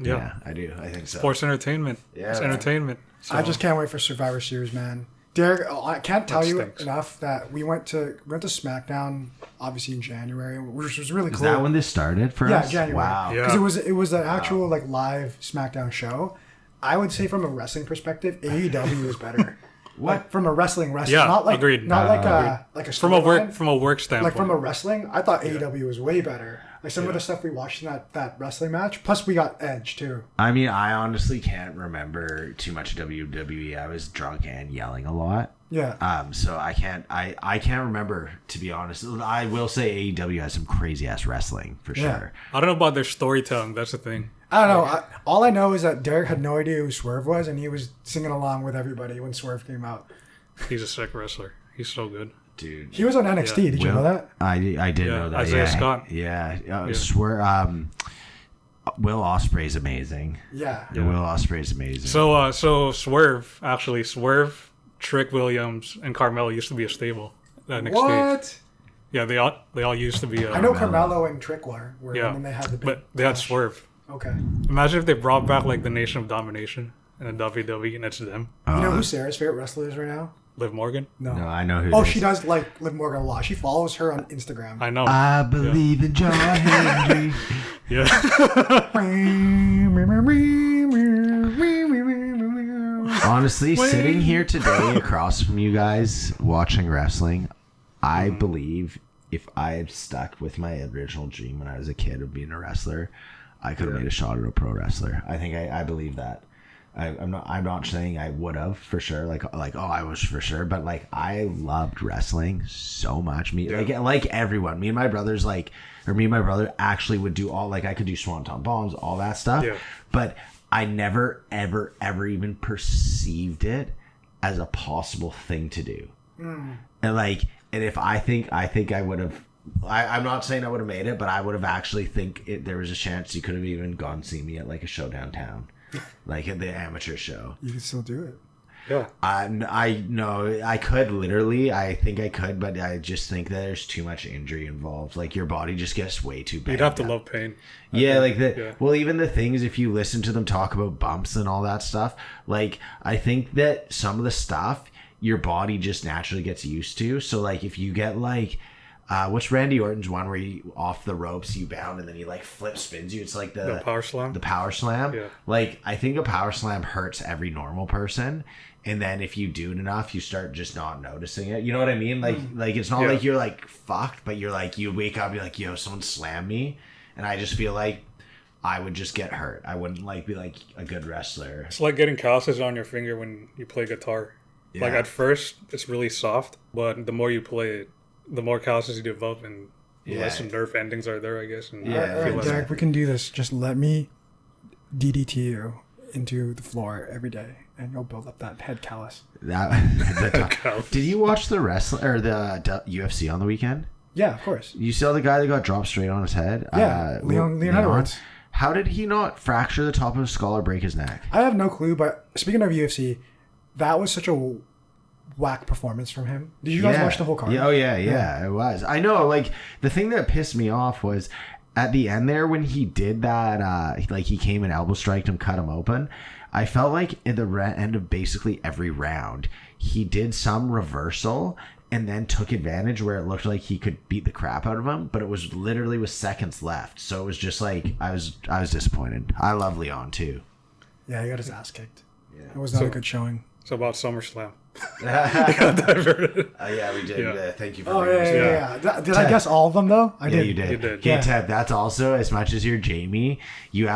Yeah, I do. I think so.
Sports entertainment.
Yeah,
it's entertainment. So.
I just can't wait for Survivor Series, man. Derek, I can't tell you
stinks.
enough that we went to SmackDown, obviously in January, which was really cool.
Is that when this started for us?
Yeah, January.
Wow.
Yeah.
Because it was an actual like live SmackDown show. I would say from a wrestling perspective, AEW is better.
What?
Like, from a wrestling,
Yeah,
not like
agreed.
not like a
from a
storyline.
work standpoint.
Like from a wrestling, I thought AEW was way better. Like some of the stuff we watched in that wrestling match. Plus, we got Edge too.
I mean, I honestly can't remember too much WWE. I was drunk and yelling a lot.
Yeah.
So I can't remember, to be honest. I will say AEW has some crazy ass wrestling for sure.
I don't know about their storytelling. That's the thing.
I don't know. All I know is that Derek had no idea who Swerve was, and he was singing along with everybody when Swerve came out.
He's a sick wrestler. He's so good.
Dude.
He was on NXT.
Yeah.
Did you know that?
I did know that.
Isaiah Scott.
Yeah. Will Ospreay's amazing.
Yeah.
Will Ospreay's amazing.
So Swerve, Trick Williams, and Carmelo used to be a stable at NXT.
What?
Yeah, they all used to be.
I know Carmelo and Trick were
Yeah,
and then they had the big
but they had
clash.
Swerve.
Okay.
Imagine if they brought back like the Nation of Domination and the WWE, and it's them.
You know who Sarah's favorite wrestler is right now?
Liv Morgan.
No, I know who.
Oh,
it is.
she does like Liv Morgan a lot. She follows her on Instagram.
I know.
I believe in John Henry.
Yeah.
Honestly, sitting here today across from you guys watching wrestling, I believe if I had stuck with my original dream when I was a kid of being a wrestler, I could have made a shot at a pro wrestler. I think I believe that. I'm not saying I would have for sure, like I was for sure, but like I loved wrestling so much. Like everyone, me and my brother actually would do all, like I could do swanton bombs, all that stuff.
Yeah.
But I never ever even perceived it as a possible thing to do. And if I think I would have. I'm not saying I would have made it, but I would have actually there was a chance you could have even gone see me at like a show downtown. Like at the amateur show.
You can still do it.
Yeah.
I know I could literally. I think I could, but I just think that there's too much injury involved. Like your body just gets way too bad.
You'd have to love pain.
Yeah, like that. Yeah. Well, even the things, if you listen to them talk about bumps and all that stuff, like I think that some of the stuff your body just naturally gets used to. So like if you get like. What's Randy Orton's one where you off the ropes you bound and then he like flip spins you? It's like the
power slam.
The power slam.
Yeah.
Like I think a power slam hurts every normal person, and then if you do it enough, you start just not noticing it. You know what I mean? Like it's not like you're like fucked, but you're like you wake up, you're like, yo, someone slammed me, and I just feel like I would just get hurt. I wouldn't like be like a good wrestler.
It's like getting calluses on your finger when you play guitar.
Yeah.
Like at first, it's really soft, but the more you play it, the more calluses you develop, and the less nerve endings are there, I guess. And
Yeah.
All right, Derek, we can do this. Just let me DDT you into the floor every day, and you'll build up that head callus.
Did you watch the wrestling or the UFC on the weekend?
Yeah, of course.
You saw the guy that got dropped straight on his head?
Yeah, Leon Edwards.
How did he not fracture the top of his skull or break his neck?
I have no clue, but speaking of UFC, that was such a whack performance from him. Did you guys watch the whole card?
Yeah, yeah, it was. I know, like, the thing that pissed me off was at the end there when he did that, like, he came and elbow striked him, cut him open. I felt like at the end of basically every round, he did some reversal and then took advantage where it looked like he could beat the crap out of him, but it was literally with seconds left. So it was just like I was disappointed. I love Leon too.
Yeah, he got his ass kicked.
Yeah.
It was not a good showing.
It's about SummerSlam.
Yeah, we did.
Yeah.
Thank you for
Yeah. Did I guess all of them though? I did.
You did.
You did.
Okay,
Yeah.
Ted, that's also, as much as you're Jamie, you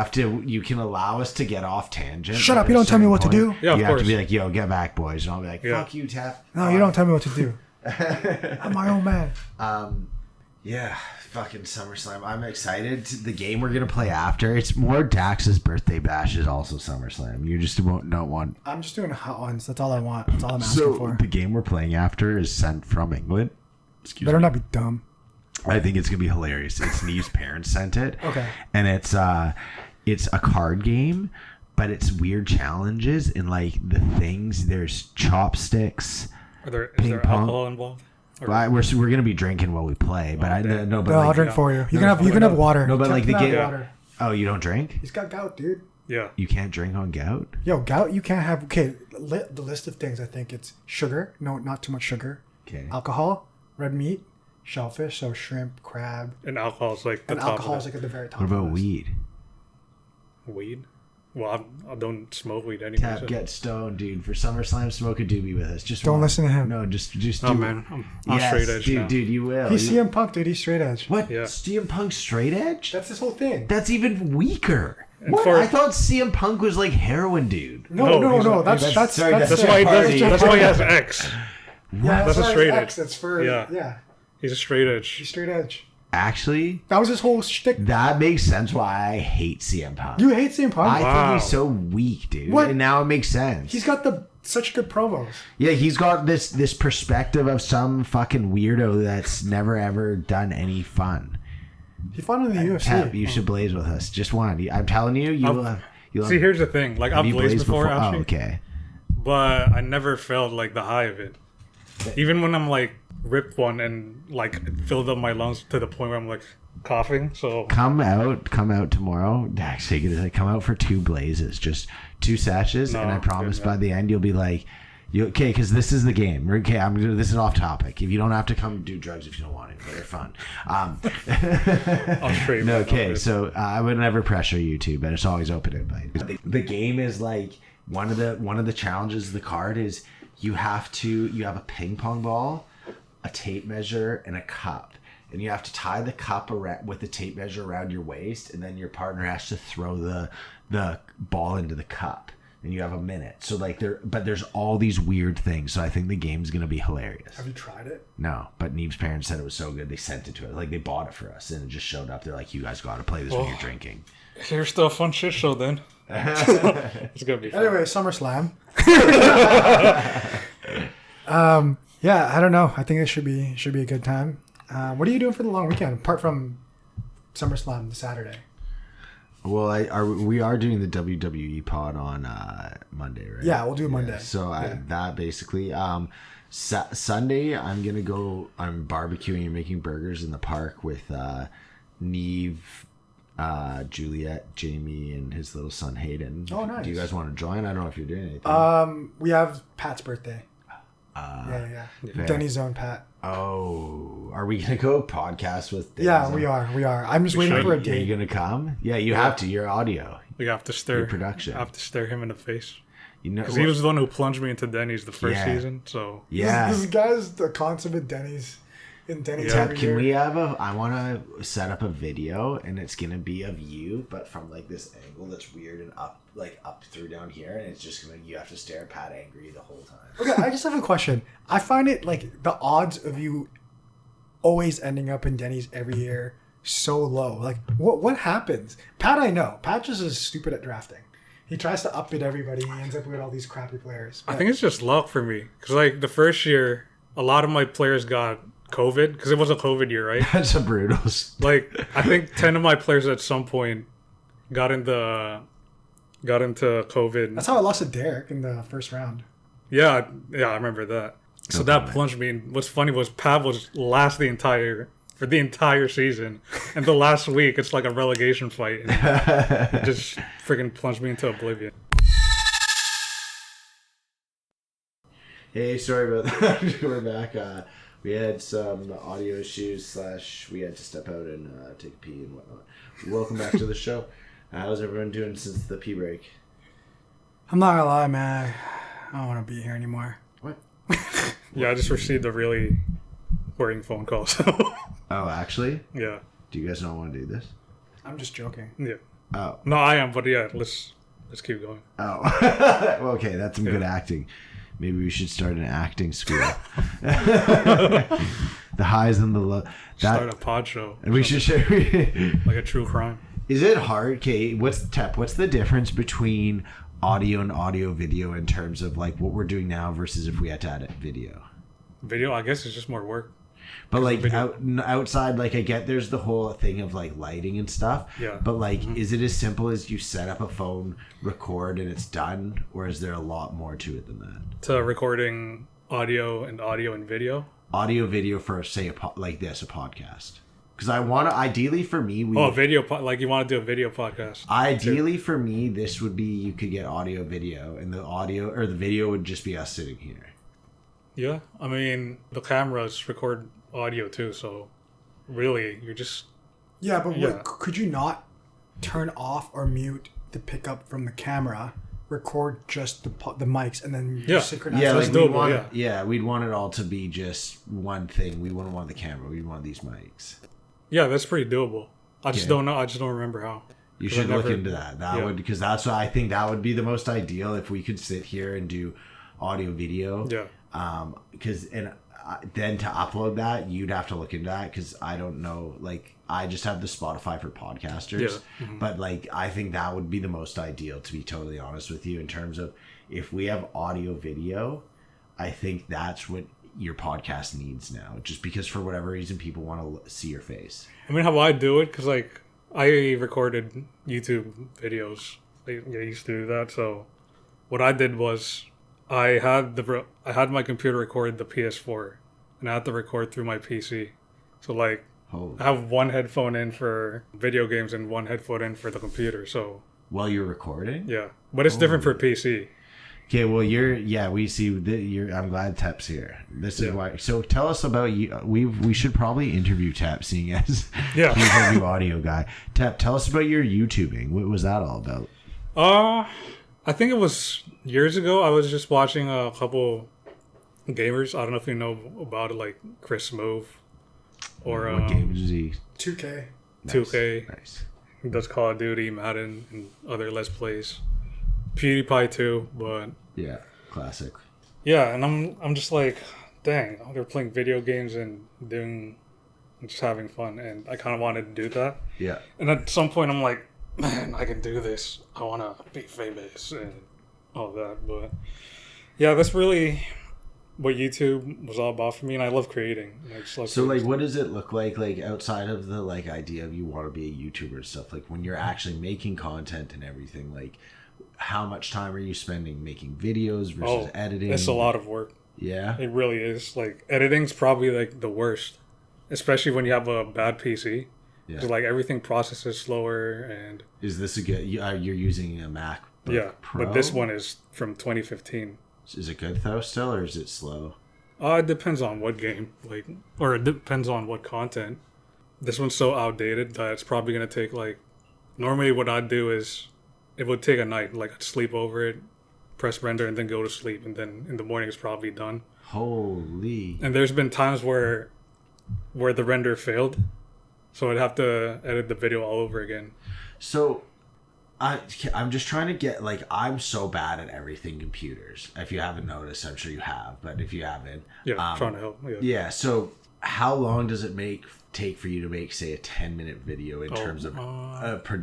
can allow us to get off tangent.
Shut up,
at
you
a
don't tell me
certain
what to
point.
do.
Yeah, of
You have to
course.
be like, yo, get back, boys. And I'll be like,
Yeah.
fuck you, Tap.
No, you don't tell me what to do. I'm my own man.
Yeah, fucking SummerSlam. I'm excited. The game we're going to play after, it's more Dax's birthday bash is also SummerSlam. You just don't want...
I'm just doing hot ones. That's all I want. That's all I'm asking
So
for.
the game we're playing after is sent from England. Excuse
Better
me.
not be dumb.
I think it's gonna be hilarious. It's Neve's parents sent it.
Okay.
And it's a card game, but it's weird challenges and like the things. There's chopsticks.
Is there
Ping pong.
alcohol involved? Or-
We're gonna be drinking while we play, but I
damn.
no. But
No, I'll
like,
drink for you. You
No,
can have water.
No, but like the
Can I have
game.
water?
Oh, you don't drink?
He's got gout, dude.
Yeah.
You can't drink on gout.
Yo, gout. You can't have. Okay, the list of things. I think it's sugar. No, not too much sugar.
Okay.
Alcohol, red meat, shellfish, so shrimp, crab,
And alcohol's like the
and
top
alcohol
of
is
it.
like at the very top.
What
of the
about
list.
weed?
Weed? Well, I don't smoke weed anymore.
Tap,
so-
get stoned, dude. For SummerSlam, smoke a doobie with us. Just
Don't
one.
listen to him.
No, just
Oh
do
man,
it.
I'm
Yes,
straight edge
dude,
now.
dude, you will.
He's
You-
CM Punk, dude. He's straight edge.
What?
Yeah.
CM Punk straight edge?
That's his whole thing.
That's even weaker.
And
What?
for-
I thought CM Punk was like heroin dude.
No,
No, he's not.
That's
Sorry,
That's
That's
why he
party.
does. That's why he has X.
yeah,
That's a
why
straight
it's
edge.
X. That's for
Yeah.
yeah.
He's a straight edge.
He's straight edge.
Actually,
That was his whole shtick.
that makes sense why I hate CM Punk.
You hate CM Punk?
I
Wow.
think he's so weak, dude.
What?
And now it makes sense.
He's got such good promos.
Yeah, he's got this perspective of some fucking weirdo that's never ever done any fun.
He fought in the UFC.
Tap, you should blaze with us. Just one. I'm telling you, you'll have.
See, here's the thing. Like I've
you
blazed before,
Oh,
actually,
okay.
but I never felt like the high of it. Even when I'm like ripped one and like it filled up my lungs to the point where I'm like coughing. So
Come out tomorrow. Actually, come out for 2 blazes, just 2 sessions,
No,
and I
I'm
promise
good,
by
man.
the end you'll be like, okay, because this is the game. Okay, this is off topic. If you don't have to come do drugs if you don't want to, but they're fun.
I'm straight.
No,
man.
okay,
I'm good.
so I would never pressure you to, but it's always open invite. The game is like one of the challenges of the card is you have a ping pong ball, a tape measure, and a cup. And you have to tie the cup around, with the tape measure around your waist, and then your partner has to throw the ball into the cup. And you have a minute. So like there's all these weird things. So I think the game's gonna be hilarious.
Have you tried it?
No, but Neve's parents said it was so good they sent it to us. Like they bought it for us, and it just showed up. They're like, "You guys got to play this when you're drinking."
Here's the fun shit show then. It's gonna be fun.
Anyway, SummerSlam. Yeah, I don't know. I think it should be a good time. What are you doing for the long weekend apart from SummerSlam this Saturday?
Well, we are doing the WWE pod on Monday, right?
Yeah, we'll do it Monday.
So
Yeah.
that basically, Sunday I'm barbecuing and making burgers in the park with Neve, Juliet, Jamie, and his little son Hayden.
Oh, nice.
Do you guys want to join? I don't know if you're doing anything.
We have Pat's birthday. Yeah.
fair.
Denny's own Pat.
Oh, are we gonna go podcast with?
Yeah, we are. I'm just waiting
should.
for a
Are you
date.
gonna come? Yeah, you have to. Your audio.
We have to stare.
Your production.
I have to stare him in the face
You know.
because he was the one who plunged me into Denny's the first
Yeah.
season. So
Yeah.
This guy's the consummate Denny's in Denny's
Yeah.
every
Can
year.
we have I want to set up a video, and it's gonna be of you, but from like this angle that's weird and up through down here, and it's just gonna you have to stare at Pat angry the whole time.
Okay, I just have a question. I find it like the odds of you always ending up in Denny's every year so low. Like, what happens? Pat, I know. Pat just is stupid at drafting. He tries to upbid everybody. He ends up with all these crappy players.
I think it's just luck for me because like the first year, a lot of my players got COVID because it was a COVID year, right?
That's a brutal.
Like I think 10 of my players at some point got into COVID.
That's how I lost to Derek in the first round.
Yeah, I remember that. So that plunged me. And what's funny was Pat was last the entire season, and the last week it's like a relegation fight. And it just freaking plunged me into oblivion.
Hey, sorry about that. We're back. We had some audio issues / we had to step out and take a pee and whatnot. Welcome back to the show. How's everyone doing since the pee break?
I'm not gonna lie, man. I don't want to be here anymore.
What?
Yeah, I just received a really worrying phone call. So.
Oh, actually?
Yeah.
Do you guys not want to do this?
I'm just joking.
Yeah.
Oh.
No, I am, but yeah, let's keep going.
Oh. Okay, that's some good acting. Maybe we should start an acting school. The highs and the lows.
Start a pod show.
And we should share.
Like a true crime.
Is it hard, Kate? What's the difference between audio and audio video in terms of like what we're doing now versus if we had to edit video?
Video, I guess, is just more work.
But like outside, like I get there's the whole thing of like lighting and stuff.
Yeah.
But like, is it as simple as you set up a phone, record, and it's done, or is there a lot more to it than that?
To recording audio and video.
Audio, video for say a podcast. Because I want to ideally for me
like you want to do a video podcast.
Ideally for me, this would be you could get audio, video, and the audio or the video would just be us sitting here.
Yeah, I mean the cameras record audio too, so really you're just
Wait, could you not turn off or mute the pickup from the camera, record just the mics, and then synchronize?
Yeah,
like
we'd want it all to be just one thing. We wouldn't want the camera. We'd want these mics.
Yeah, that's pretty doable. I just don't know. I just don't remember how.
You should look into that. Would because that's what I think that would be the most ideal if we could sit here and do audio, video.
Yeah.
Because then to upload that, you'd have to look into that because I don't know. Like I just have the Spotify for podcasters, but like I think that would be the most ideal. To be totally honest with you, in terms of if we have audio, video, I think that's what your podcast needs now. Just because for whatever reason people want to see your face.
I mean, how I do it because like I recorded YouTube videos. I used to do that. So what I did was. I had my computer record the PS4, and I had to record through my PC. So like, I have one headphone in for video games and one headphone in for the computer. So while
you're recording,
yeah, but it's different for PC.
Okay, well we see that I'm glad Tep's here. This is why. So tell us about you. We should probably interview Tep, seeing as he's a new audio guy. Tep, tell us about your YouTubing. What was that all about?
I think it was years ago. I was just watching a couple gamers. I don't know if you know about it, like Chris Move or
what games is he?
2K.
2K.
Nice.
He does Call of Duty, Madden, and other Let's Plays. PewDiePie too, but
yeah, classic.
Yeah, and I'm just like, dang, they're playing video games and just having fun, and I kind of wanted to do that.
Yeah.
And at some point, I'm like, man, I can do this. I want to be famous and all that. But yeah, that's really what YouTube was all about for me, and I love creating.
So like, what does it look like outside of the like idea of you want to be a YouTuber and stuff? Like when you're actually making content and everything, like how much time are you spending making videos versus editing?
It's a lot of work.
Yeah,
it really is. Like editing's probably like the worst, especially when you have a bad PC. Because like everything processes slower. And
is this a good? You're using a Mac?
Pro? But this one is from 2015.
Is it good though still, or is it slow?
It depends on what game, or it depends on what content. This one's so outdated that it's probably gonna take like. Normally, what I'd do is, it would take a night. Like I'd sleep over it, press render, and then go to sleep, and then in the morning it's probably done.
Holy!
And there's been times where the render failed. So I'd have to edit the video all over again.
So I'm just trying to get, like, I'm so bad at everything computers. If you haven't noticed, I'm sure you have, but if you haven't.
Yeah, trying to help.
Yeah, so how long does it take for you to make, say, a 10-minute video in terms of,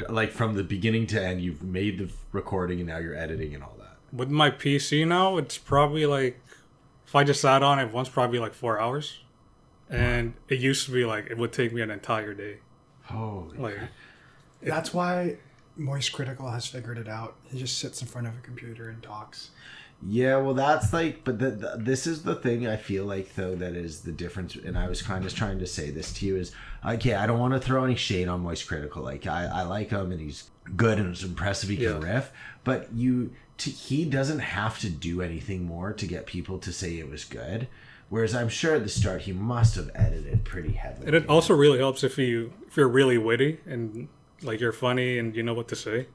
like, from the beginning to end, you've made the recording and now you're editing and all that?
With my PC now, it's probably, like, if I just sat on it once, probably, like, 4 hours. And it used to be like it would take me an entire day.
Holy!
That's why Moist Critical has figured it out. He just sits in front of a computer and talks.
Yeah, well, that's like, but this is the thing I feel like though that is the difference. And I was kind of trying to say this to you is, okay, I don't want to throw any shade on Moist Critical. Like I like him and he's good and it's impressive he can riff, but he doesn't have to do anything more to get people to say it was good. Whereas I'm sure at the start he must have edited pretty heavily.
And it also really helps if you're really witty and like you're funny and you know what to say.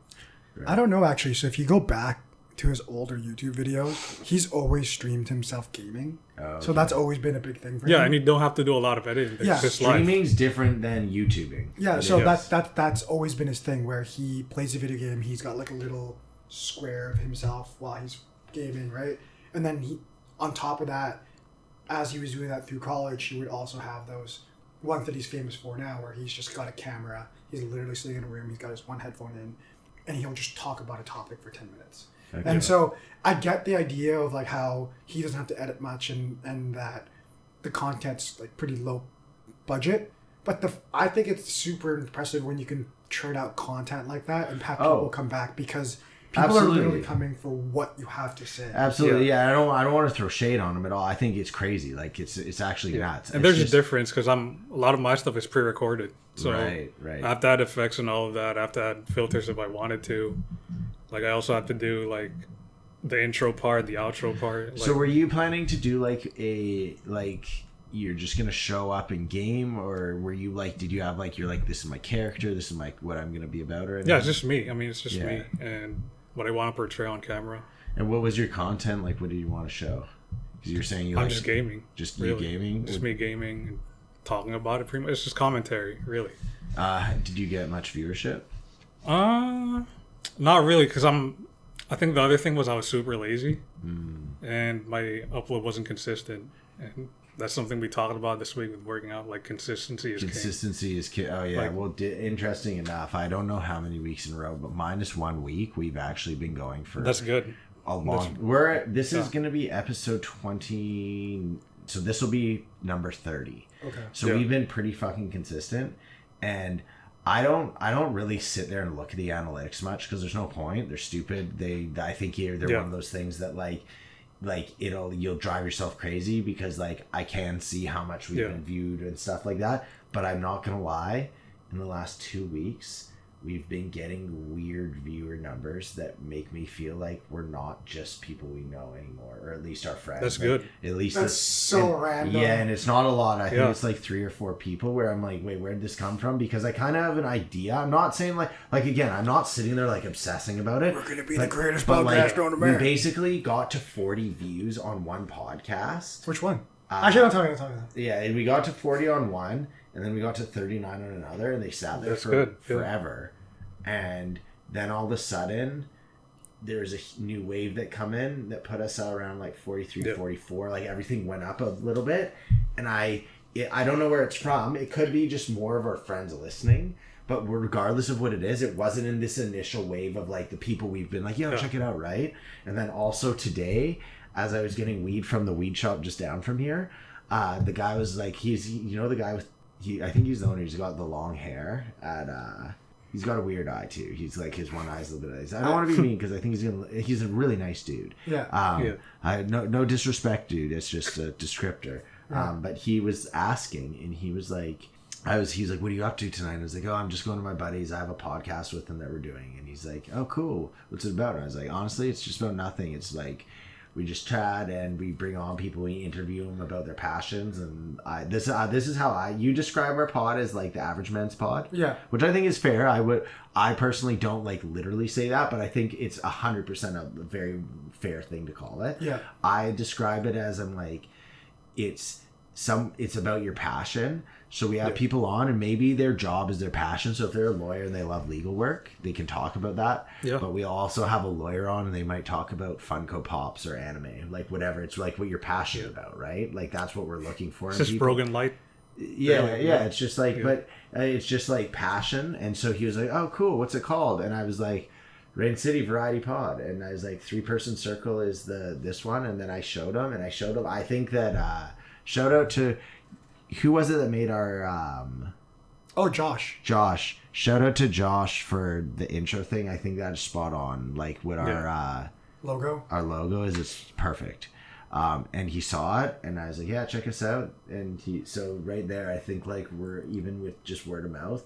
Right. I don't know actually. So if you go back to his older YouTube videos, he's always streamed himself gaming. Oh, okay. So that's always been a big thing for him.
Yeah, and you don't have to do a lot of editing.
Yeah,
streaming's different than YouTubing.
Yeah, so that's always been his thing where he plays a video game. He's got like a little square of himself while he's gaming, right? And then he, on top of that, as he was doing that through college, he would also have those ones that he's famous for now, where he's just got a camera. He's literally sitting in a room. He's got his one headphone in, and he'll just talk about a topic for 10 minutes. Okay. And so I get the idea of like how he doesn't have to edit much and that the content's like pretty low budget. But I think it's super impressive when you can churn out content like that and have people come back, because people are literally coming for what you have to say.
Absolutely, yeah. I don't want to throw shade on him at all. I think it's crazy. Like it's actually nuts.
And there's a difference because a lot of my stuff is pre-recorded. So
right.
I have to add effects and all of that. I have to add filters if I wanted to. Like I also have to do like the intro part, the outro part. Like,
so were you planning to do you're just gonna show up in game, or were you like, did you have like, you're like, this is my character, this is my what I'm gonna be about, or anything?
Yeah, it's just me. I mean, it's just me and what I want to portray on camera.
And what was your content like? What did you want to show? Because you're saying
I'm just gaming.
Just really. You gaming?
Just me gaming and talking about it. Pretty much, it's just commentary, really.
Did you get much viewership?
Not really, because I think the other thing was I was super lazy, and my upload wasn't consistent, and that's something we talked about this week with working out. Like consistency is
king. Oh yeah. Like, well, interesting enough, I don't know how many weeks in a row, but minus 1 week, we've actually been going for.
That's good.
A long. This is going to be episode 20. So this will be number 30.
Okay.
So we've been pretty fucking consistent, and I don't really sit there and look at the analytics much because there's no point. They're stupid. I think they're one of those things that like you'll drive yourself crazy, because like I can see how much we've been viewed and stuff like that. But I'm not gonna lie, in the last 2 weeks we've been getting weird viewer numbers that make me feel like we're not just people we know anymore, or at least our friends.
That's good.
At least
that's so random.
Yeah, and it's not a lot. I think it's like 3 or 4 people where I'm like, wait, where'd this come from? Because I kind of have an idea. I'm not saying like again, I'm not sitting there like obsessing about it.
We're gonna be the greatest podcast on America.
We basically got to 40 views on one podcast.
Which one? Actually, don't tell me that.
Yeah, and we got to 40 on one, and then we got to 39 on another, and they sat there forever. And then all of a sudden, there's a new wave that come in that put us at around like 43, 44. Like everything went up a little bit, and I don't know where it's from. It could be just more of our friends listening, but regardless of what it is, it wasn't in this initial wave of like the people we've been like, check it out, right? And then also today, as I was getting weed from the weed shop just down from here, the guy was like, the guy with, I think he's the owner. He's got the long hair he's got a weird eye too. He's like, his one eye's a little bit. I don't want to be mean because I think he's a really nice dude.
Yeah.
No disrespect, dude. It's just a descriptor. Yeah. But he was asking, and he was like, he's like, what are you up to tonight? And I was like, I'm just going to my buddies. I have a podcast with them that we're doing. And he's like, oh, cool. What's it about? And I was like, honestly, it's just about nothing. It's like, we just chat and we bring on people. We interview them about their passions, and this is how you describe our pod as like the average man's pod.
Yeah,
which I think is fair. I personally don't like literally say that, but I think it's 100% a very fair thing to call it.
Yeah,
I describe it as it's about your passion. So we have people on, and maybe their job is their passion. So if they're a lawyer and they love legal work, they can talk about that.
Yeah.
But we also have a lawyer on, and they might talk about Funko Pops or anime, like whatever. It's like what you're passionate about, right? Like that's what we're looking for.
It's just Brogan Light.
Yeah. It's just like, but it's just like passion. And so he was like, "Oh, cool. What's it called?" And I was like, Rain City Variety Pod. And I was like, 3-person circle is this one. And then I showed him. I think that shout out to. Who was it that made our
Josh.
Shout out to Josh for the intro thing. I think that's spot on. Like what our
logo.
Our logo is, it's perfect. And he saw it, and I was like, yeah, check us out. And so right there, I think like we're, even with just word of mouth,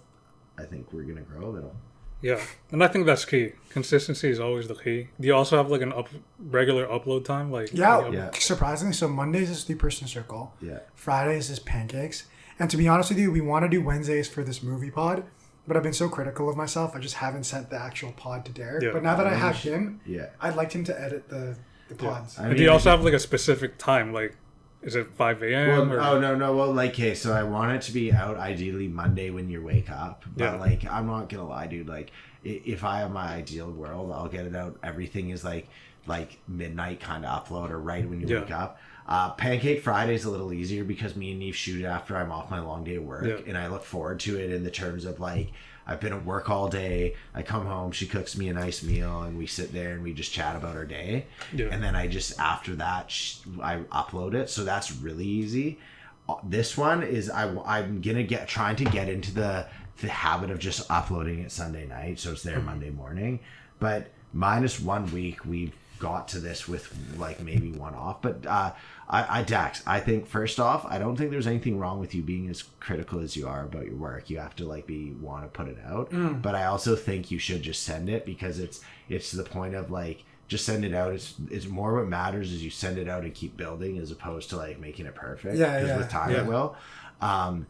I think we're gonna grow a little.
Yeah, and I think that's key. Consistency is always the key. Do you also have like an regular upload time? Like
surprisingly, so Mondays is 3-person circle.
Yeah.
Fridays is pancakes. And to be honest with you, we want to do Wednesdays for this movie pod, but I've been so critical of myself, I just haven't sent the actual pod to Derek. Yeah. But now that I have him, I'd like him to edit the pods.
I mean, do you also have like a specific time? Like, is it 5 a.m.?
Well, no. Well, like, okay, so I want it to be out ideally Monday when you wake up. But, like, I'm not going to lie, dude. Like, if I have my ideal world, I'll get it out. Everything is, like midnight kind of upload or right when you wake up. Pancake Friday is a little easier because me and Neve shoot it after I'm off my long day of work. And I look forward to it in the terms of, like, I've been at work all day. I come home, she cooks me a nice meal, and we sit there and we just chat about our day. And then I just, after that, I upload it. So that's really easy. This one is, I'm going to trying to get into the habit of just uploading it Sunday night. So it's there Monday morning. But minus 1 week, we've got to this with like maybe one off. But Dax, I think first off, I don't think there's anything wrong with you being as critical as you are about your work. You have to like want to put it out. But I also think you should just send it, because it's to the point of like, just send it out. It's more what matters is you send it out and keep building as opposed to like making it perfect. Because with time it will. And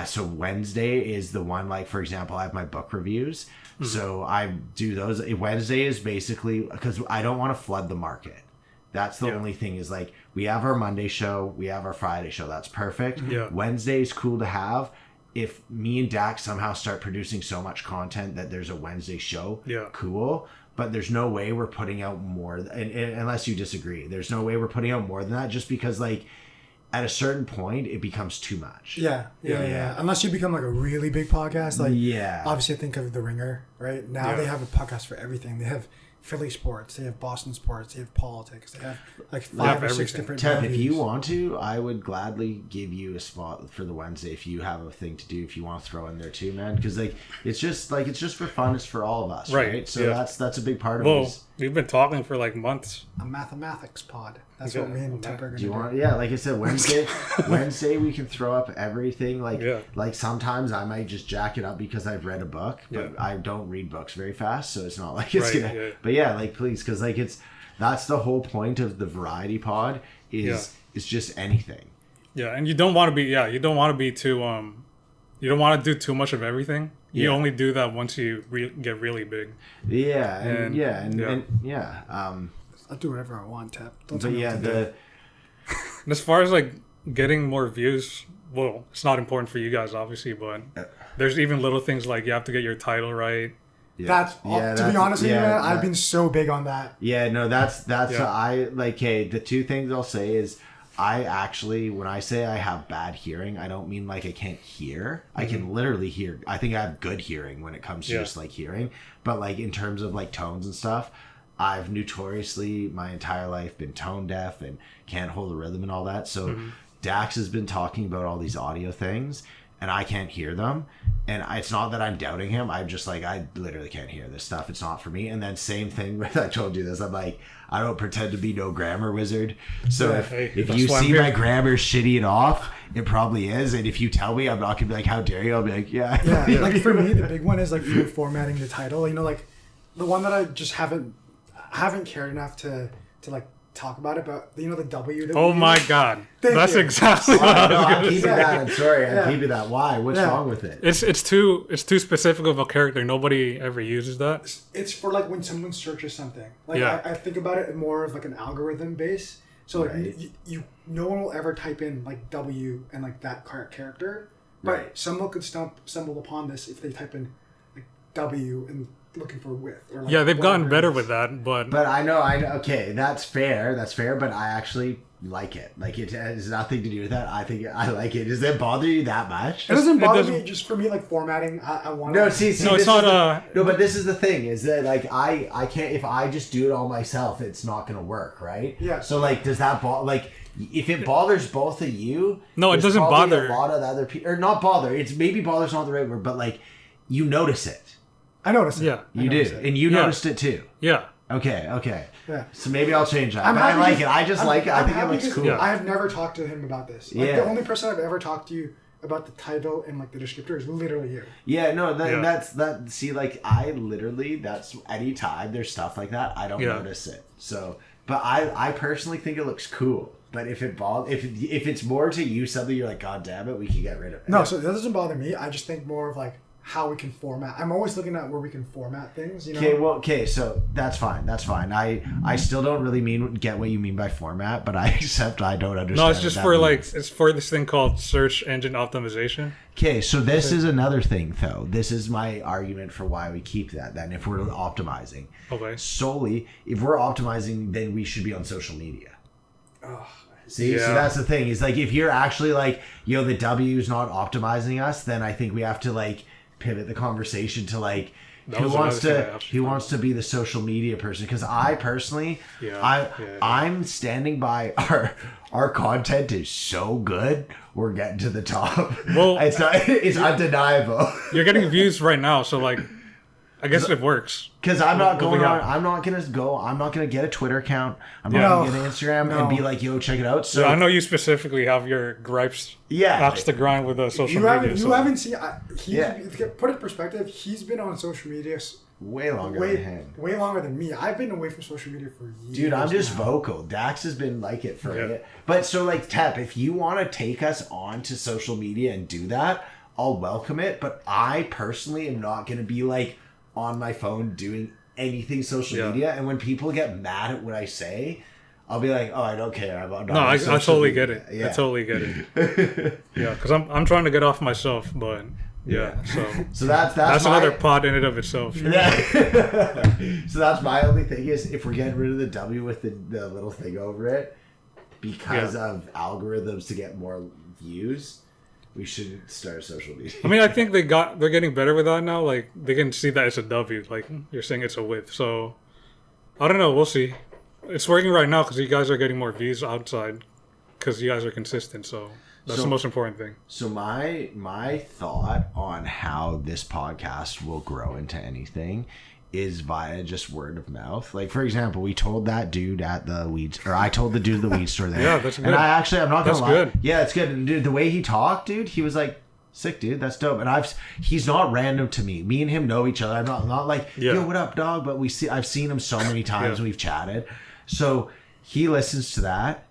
so Wednesday is the one, like, for example, I have my book reviews. So I do those. Wednesday is basically because I don't want to flood the market. That's the only thing is like, we have our Monday show, we have our Friday show. That's perfect. Wednesday is cool to have. If me and Dax somehow start producing so much content that there's a Wednesday show, cool. But there's no way we're putting out more, and unless you disagree, there's no way we're putting out more than that, just because like at a certain point it becomes too much. Yeah.
Unless you become like a really big podcast, like obviously think of The Ringer, right? Now they have a podcast for everything. They have Philly sports, they have Boston sports, they have politics, they have like 5 or 6 different
Ted, if you want to, I would gladly give you a spot for the Wednesday if you have a thing to do, if you want to throw in there too, man, because like it's just for fun. It's for all of us, right? So that's a big part of it. Well,
we've been talking for like months.
A mathematics pod. That's what me and Temper are
gonna do. Like I said, Wednesday we can throw up everything. Like sometimes I might just jack it up because I've read a book, but I don't read books very fast, so it's not like it's gonna. Yeah. But like please, because like that's the whole point of the variety pod is just anything. Yeah, and
you don't want to be you don't want to be too you don't want to do too much of everything. You only do that once you get really big.
I'll do whatever I want, Tap.
As far as like getting more views, well, it's not important for you guys, obviously, but there's even little things like you have to get your title right.
To be honest with you, man, I've been so big on that.
I like. Hey, the two things I'll say is, I actually, when I say I have bad hearing, I don't mean like I can't hear. I can literally hear. I think I have good hearing when it comes to just like hearing, but like in terms of like tones and stuff, I've notoriously my entire life been tone deaf and can't hold a rhythm and all that. So Dax has been talking about all these audio things and I can't hear them. And it's not that I'm doubting him. I'm just like, I literally can't hear this stuff. It's not for me. And then same thing with, I told you this, I'm like, I don't pretend to be no grammar wizard. So if you see my grammar shitty off, it probably is. And if you tell me, I'm not going to be like, how dare you? I'll be like, yeah.
Like for me, the big one is like even formatting the title. You know, like the one that I just haven't cared enough to like talk about it, but you know the W that
my god, that's exactly what I was
I'm keeping that. I'm sorry, I'm keeping that. Why? What's wrong with it?
It's too specific of a character. Nobody ever uses that.
It's for like when someone searches something. Like I think about it more of like an algorithm base. So like you no one will ever type in like W and like that character, but someone could stumble upon this if they type in like W and looking for width. Or like
they've gotten better with that, but
I know. Okay, that's fair, but I actually like it. Like it has nothing to do with that. I think I like it. Does that bother you that much?
It doesn't bother me. Just for me, like formatting, I want.
No, see, no, it's not. No, but this is the thing: is that like I can't. If I just do it all myself, it's not going to work, right?
Yeah.
So like, does that like? If it bothers both of you,
no, it doesn't bother
a lot of the other people, or not bother. It's maybe bothers not the right word, but like you notice it.
I noticed it.
Yeah.
You do. And you noticed it too.
Yeah.
Okay.
Yeah.
So maybe I'll change that. I like it. I just like it. I think it looks cool.
I have never talked to him about this. Like the only person I've ever talked to about the title and like the descriptor is literally you.
Yeah, no, that's that. See, like I literally, that's anytime there's stuff like that, I don't notice it. So, but I personally think it looks cool. But if it's more to you something you're like, God damn it, we can get rid of it.
No, so that doesn't bother me. I just think more of like how we can format. I'm always looking at where we can format things. You know.
Okay, so that's fine. I still don't really get what you mean by format, but I don't understand.
No, it's just for it's for this thing called search engine optimization.
Okay, so this is another thing though. This is my argument for why we keep that. Then, if we're optimizing, solely, if we're optimizing, then we should be on social media.
Oh.
See, so that's the thing. Is like if you're actually like, the W is not optimizing us, then I think we have to like pivot the conversation to like who wants to be the social media person. Because I personally, I'm standing by our content is so good. We're getting to the top. Well, it's undeniable.
You're getting views right now, so like. I guess it works.
Because I'm not going on. I'm not gonna get a Twitter account. I'm not gonna get an Instagram and be like, "Yo, check it out." So
I know you specifically have your gripes. Axe to grind with the social media.
You haven't seen. To put it in perspective, he's been on social media
way longer than him.
Way longer than me. I've been away from social media for years.
Dude, I'm just vocal. Dax has been like it for it. But so like Tep, if you want to take us on to social media and do that, I'll welcome it. But I personally am not gonna be like on my phone doing anything social media, and when people get mad at what I say, I'll be like, "Oh, I don't care."
I totally get it. I totally get it. Because I'm trying to get off myself, but so that's another pod in and of itself.
Yeah. So that's my only thing is if we're getting rid of the W with the little thing over it because of algorithms to get more views. We should start social media.
I mean, I think they're getting better with that now. Like, they can see that it's a W. Like, you're saying it's a width. So, I don't know. We'll see. It's working right now because you guys are getting more views outside because you guys are consistent. So, that's the most important thing.
So, my thought on how this podcast will grow into anything is via just word of mouth. Like, for example, we told that dude at the weed, or I told the dude at the weed store there.
That's good.
And I'm not gonna lie.
Good.
Yeah, it's good. And dude, the way he talked, dude, he was like, sick, dude. That's dope. And he's not random to me. Me and him know each other. I'm not like, yo, what up, dog? But I've seen him so many times. We've chatted. So he listens to that,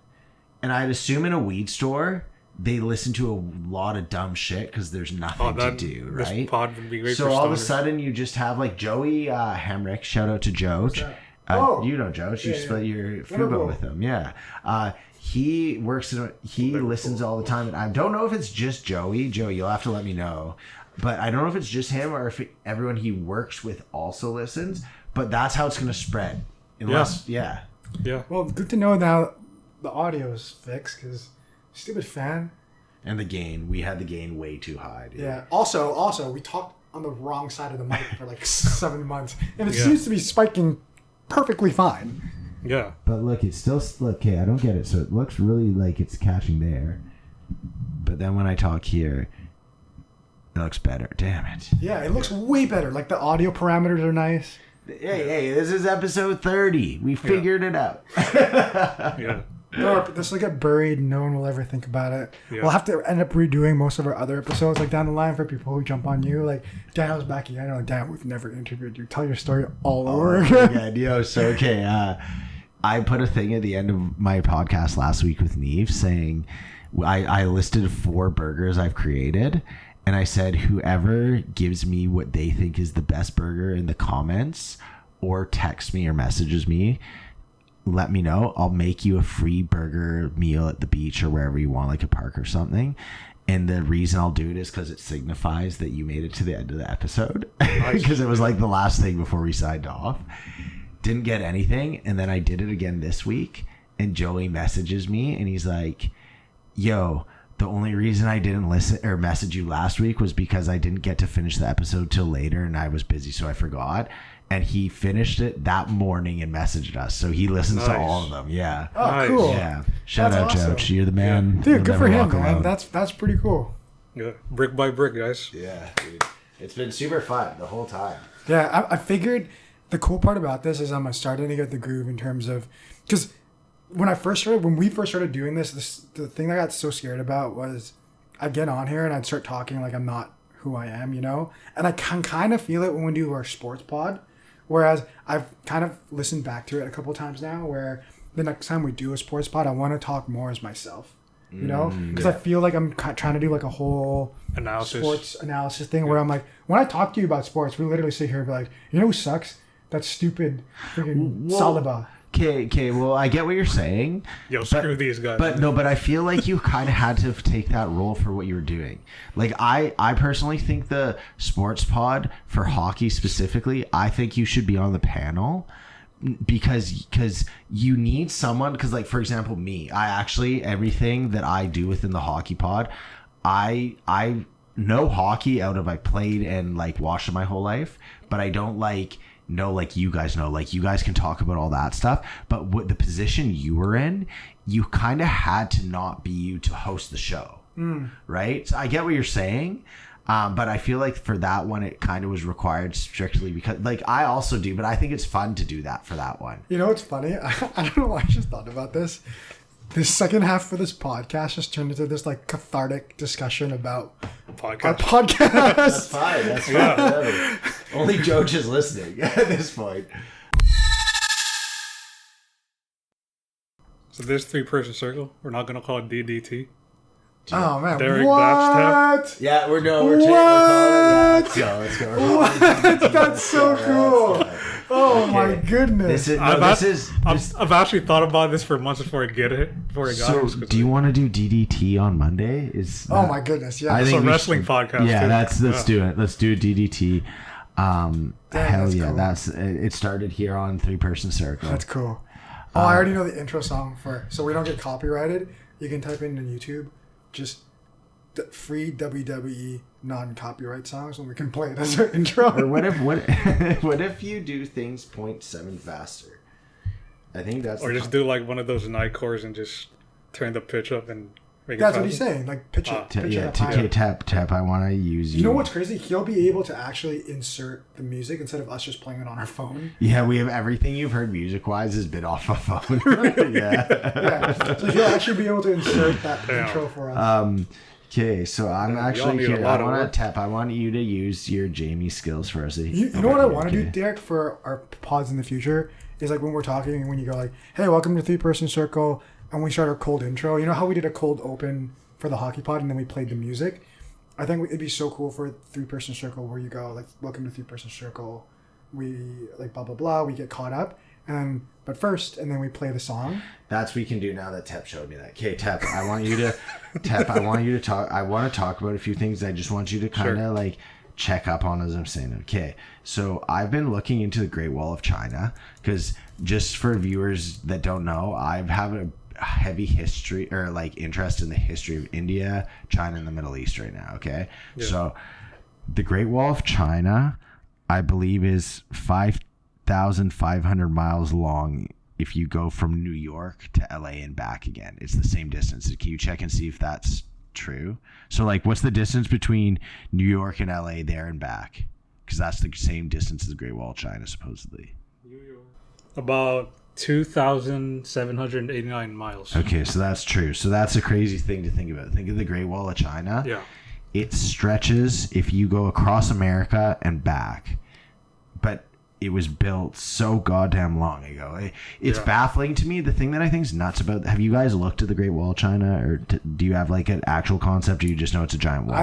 and I'd assume in a weed store they listen to a lot of dumb shit because there's nothing to do, right?
This pod would be great
so
for
all of a sudden you just have like Joey Hamrick. Shout out to Joe. You know Joe. You split your Fubo with him. Yeah. He works he listens all the time, and I don't know if it's just Joey. Joey, you'll have to let me know. But I don't know if it's just him or if everyone he works with also listens. But that's how it's going to spread. Yeah.
Well, good to know now the audio is fixed because stupid fan.
And the gain. We had the gain way too high, dude.
Yeah. Also, we talked on the wrong side of the mic for like 7 months. And it seems to be spiking perfectly fine.
Yeah.
But look, it's still... Okay, I don't get it. So it looks really like it's catching there. But then when I talk here, it looks better. Damn it.
Yeah, it looks way better. Like the audio parameters are nice.
Hey, this is episode 30. We figured it out.
Yeah.
This will get buried. No one will ever think about it.
Yeah.
We'll have to end up redoing most of our other episodes like down the line for people who jump on you. Like Daniel's back again. Like, Dan, we've never interviewed you. Tell your story all over again.
Yo, so okay. I put a thing at the end of my podcast last week with Neve saying I listed 4 burgers I've created. And I said, whoever gives me what they think is the best burger in the comments or text me or messages me, let me know. I'll make you a free burger meal at the beach or wherever you want, like a park or something. And the reason I'll do it is because it signifies that you made it to the end of the episode. Because it was like the last thing before we signed off. Didn't get anything. And then I did it again this week. And Joey messages me and he's like, yo, the only reason I didn't listen or message you last week was because I didn't get to finish the episode till later and I was busy, so I forgot. And he finished it that morning and messaged us. So he listens to all of them. Yeah.
Oh, cool.
Yeah. Shout out, awesome. Joach. You're the man.
Yeah. Dude, good for him, man. That's pretty cool.
Yeah. Brick by brick, guys.
Yeah, dude. It's been super fun the whole time.
Yeah, I figured the cool part about this is I'm starting to get the groove in terms of... Because when we first started doing this, the thing I got so scared about was I'd get on here and I'd start talking like I'm not who I am, you know? And I can kind of feel it when we do our sports pod. Whereas I've kind of listened back to it a couple times now where the next time we do a sports pod, I want to talk more as myself, you know? Because I feel like I'm trying to do like a whole sports analysis thing where I'm like, when I talk to you about sports, we literally sit here and be like, you know who sucks? That stupid freaking Saliba.
Okay, well, I get what you're saying.
Yo, screw these guys.
But I feel like you kind of had to take that role for what you were doing. Like, I personally think the sports pod for hockey specifically, I think you should be on the panel because you need someone. Because, like, for example, me, everything that I do within the hockey pod, I know hockey out of I played and, like, watched it my whole life, but I don't, like you guys know, like you guys can talk about all that stuff, but what the position you were in, you kind of had to not be you to host the show, right? So I get what you're saying, but I feel like for that one it kind of was required strictly because, like, I also do, but I think it's fun to do that for that one.
You know what's funny? I don't know why I just thought about this. This second half of this podcast just turned into this like cathartic discussion about our podcast.
That's fine. Yeah. Only George is listening at this point.
So this 3-person circle, we're not gonna call it DDT.
Oh man,
Derek
what?
Yeah, we're
calling
it. Yeah, let's go.
What? That's so cool. Oh my goodness!
I've actually thought about this for months before I got it.
So, do you want to do DDT on Monday?
Oh my goodness! Yeah,
it's a wrestling podcast.
Yeah,
too.
let's do it. Let's do DDT. Hell yeah!
Cool.
It started here on 3-person circle.
That's cool. Oh, I already know the intro song for, so we don't get copyrighted. You can type in on YouTube, just free WWE non-copyright songs, and we can play it as our intro.
Or what if you do things 0.7 faster? I think that's.
Or just do like one of those night cores and just turn the pitch up and make it.
That's what he's saying. Like pitch it.
TK tap. I want to use you.
You know what's crazy? He'll be able to actually insert the music instead of us just playing it on our phone.
Yeah, we have everything you've heard music-wise has been off a phone.
Yeah. So he'll actually be able to insert that intro for us.
Okay, so I'm actually here. I want to tap. I want you to use your Jamie skills for us.
You know what I want to do, Derek, for our pods in the future is like when we're talking and when you go like, "Hey, welcome to 3-person circle," and we start our cold intro. You know how we did a cold open for the hockey pod and then we played the music. I think it'd be so cool for a 3-person circle where you go like, "Welcome to 3-person circle." We like blah blah blah. We get caught up. But first, and then we play the song.
That's what we can do now that Tep showed me that. Okay, Tep, I want you to talk. I want to talk about a few things. I just want you to kind of like check up on as I'm saying. Okay, so I've been looking into the Great Wall of China because just for viewers that don't know, I have a heavy history or like interest in the history of India, China, and the Middle East right now. Okay, so the Great Wall of China, I believe, is 5,500 miles long if you go from New York to LA and back again. It's the same distance. Can you check and see if that's true? So like what's the distance between New York and LA there and back? Because that's the same distance as the Great Wall of China supposedly.
About 2,789 miles.
Okay, so that's true. So that's a crazy thing to think about. Think of the Great Wall of China.
Yeah.
It stretches if you go across America and back. But it was built so goddamn long ago. It's baffling to me. The thing that I think is nuts about... Have you guys looked at the Great Wall of China? Or do you have like an actual concept, or you just know it's a giant wall?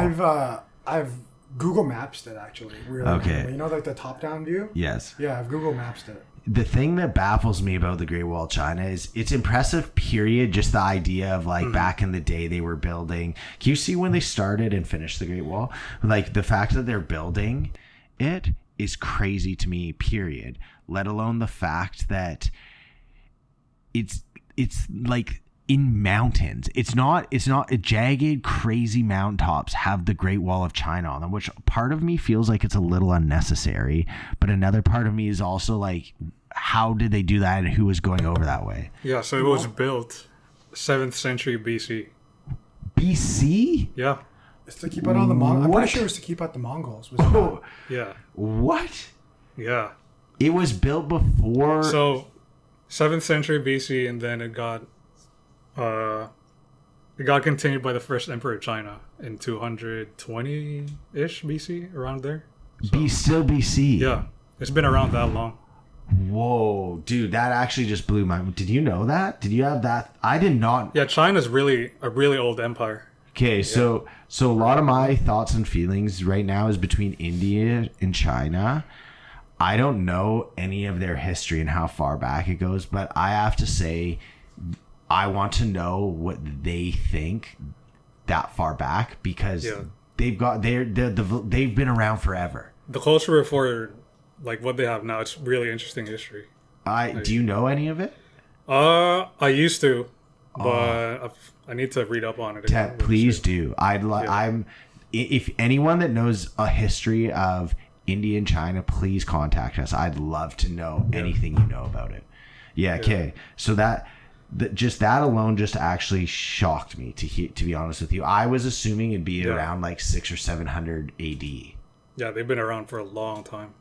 I've Google Maps it, actually. Really.
Okay.
You know, like the top-down view?
Yes.
Yeah, I've Google Maps it.
The thing that baffles me about the Great Wall of China is it's impressive, period. Just the idea of like back in the day they were building. Can you see when they started and finished the Great Wall? Like the fact that they're building it is crazy to me, period. Let alone the fact that it's like in mountains. It's not jagged, crazy mountaintops have the Great Wall of China on them, which part of me feels like it's a little unnecessary, but another part of me is also like, how did they do that and who was going over that way?
Yeah, so it was built 7th century BC.
BC?
Yeah.
It's to keep out all the Mongols. I'm pretty sure it was to keep out the Mongols. Was it not?
Yeah.
What?
Yeah.
It was built before...
So, 7th century BC, and then it got It got continued by the first emperor of China in 220-ish BC, around there.
So, still BC.
Yeah, it's been around that long.
Whoa, dude, that actually just blew my. Did you know that? Did you have that? I did not.
Yeah, China's really a really old empire.
Okay, so a lot of my thoughts and feelings right now is between India and China. I don't know any of their history and how far back it goes, but I have to say, I want to know what they think that far back, because they've been around forever.
The closer for like what they have now, it's really interesting history.
Do you know any of it?
I used to, but I need to read up on it.
Ted, please do. If anyone that knows a history of India and China, please contact us. I'd love to know anything you know about it. Yeah. Okay. So that alone just actually shocked me, to be honest with you. I was assuming it'd be around like 600 or 700 AD.
Yeah, they've been around for a long time.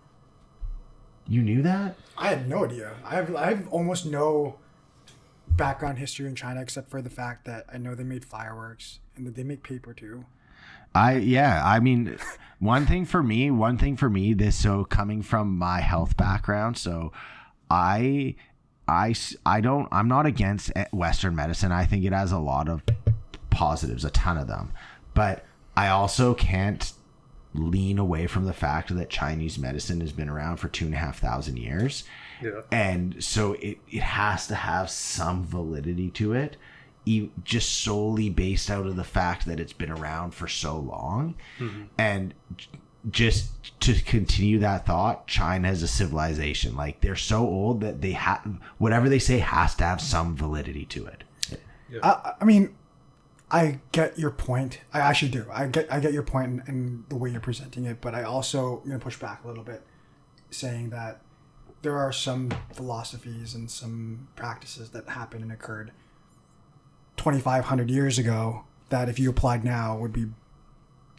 You knew that?
I had no idea. I have almost no background history in China, except for the fact that I know they made fireworks and that they make paper too.
I mean, one thing for me, coming from my health background, so I'm not against Western medicine. I think it has a lot of positives, a ton of them, but I also can't lean away from the fact that Chinese medicine has been around for 2,500 years. Yeah. And so it has to have some validity to it, just solely based out of the fact that it's been around for so long. Mm-hmm. And just to continue that thought, China is a civilization. Like, they're so old that they have, whatever they say has to have some validity to it.
Yeah. I mean, I get your point. I actually do. I get your point in the way you're presenting it, but I also am going to push back a little bit, saying that there are some philosophies and some practices that happened and occurred 2,500 years ago that if you applied now would be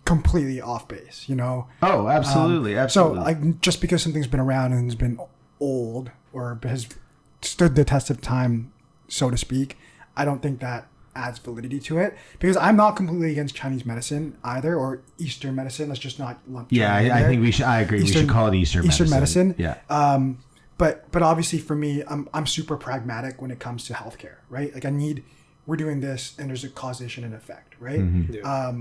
completely off base, you know?
Oh, absolutely.
So, like, just because something's been around and has been old or has stood the test of time, so to speak, I don't think that adds validity to it, because I'm not completely against Chinese medicine either, or Eastern medicine. Let's just not lump.
I think we should. I agree. We should call it Eastern
medicine.
Yeah.
But obviously for me, I'm super pragmatic when it comes to healthcare, right? Like, we're doing this, and there's a causation and effect, right? Mm-hmm. Yeah.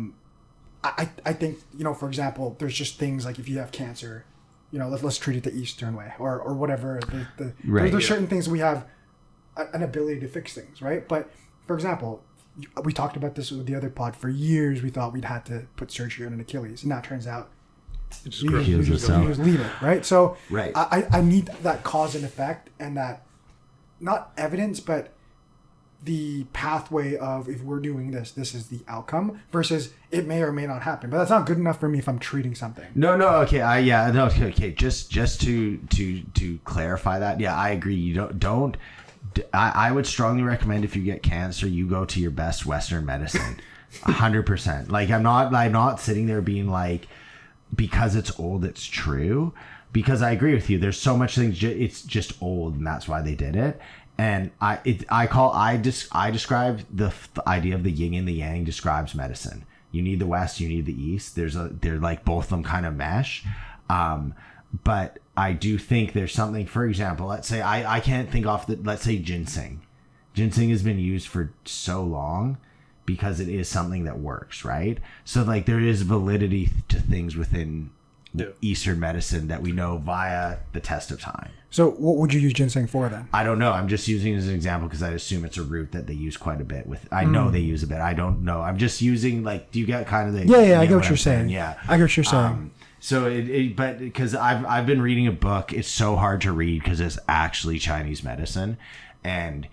I think, you know, for example, there's just things like if you have cancer, you know, let's treat it the Eastern way, or whatever. There's certain things we have an ability to fix things, right? But for example, we talked about this with the other pod. For years, we thought we'd had to put surgery on an Achilles, and now it turns out we just leave it, right? So
right.
I need that cause and effect, and that, not evidence, but the pathway of, if we're doing this is the outcome, versus it may or may not happen. But that's not good enough for me if I'm treating something.
No, okay. Okay. Just to clarify that, yeah, I agree. You don't. I would strongly recommend, if you get cancer, you go to your best Western medicine, 100%. Like, I'm not sitting there being like, because it's old, it's true. Because I agree with you. There's so much things. It's just old, and that's why they did it. And I describe the idea of the yin and the yang describes medicine. You need the West, you need the East. They're like, both of them kind of mesh. But I do think there's something, for example, let's say I can't think off let's say ginseng. Ginseng has been used for so long because it is something that works, right? So, like, there is validity to things within Eastern medicine that we know via the test of time.
So what would you use ginseng for then?
I don't know. I'm just using it as an example because I assume it's a root that they use quite a bit with. I know they use a bit. I don't know. I'm just using, like, do you get kind of the...
Yeah, I get what you're saying. Yeah. I get what you're saying.
So but because I've been reading a book, it's so hard to read because it's actually Chinese medicine, and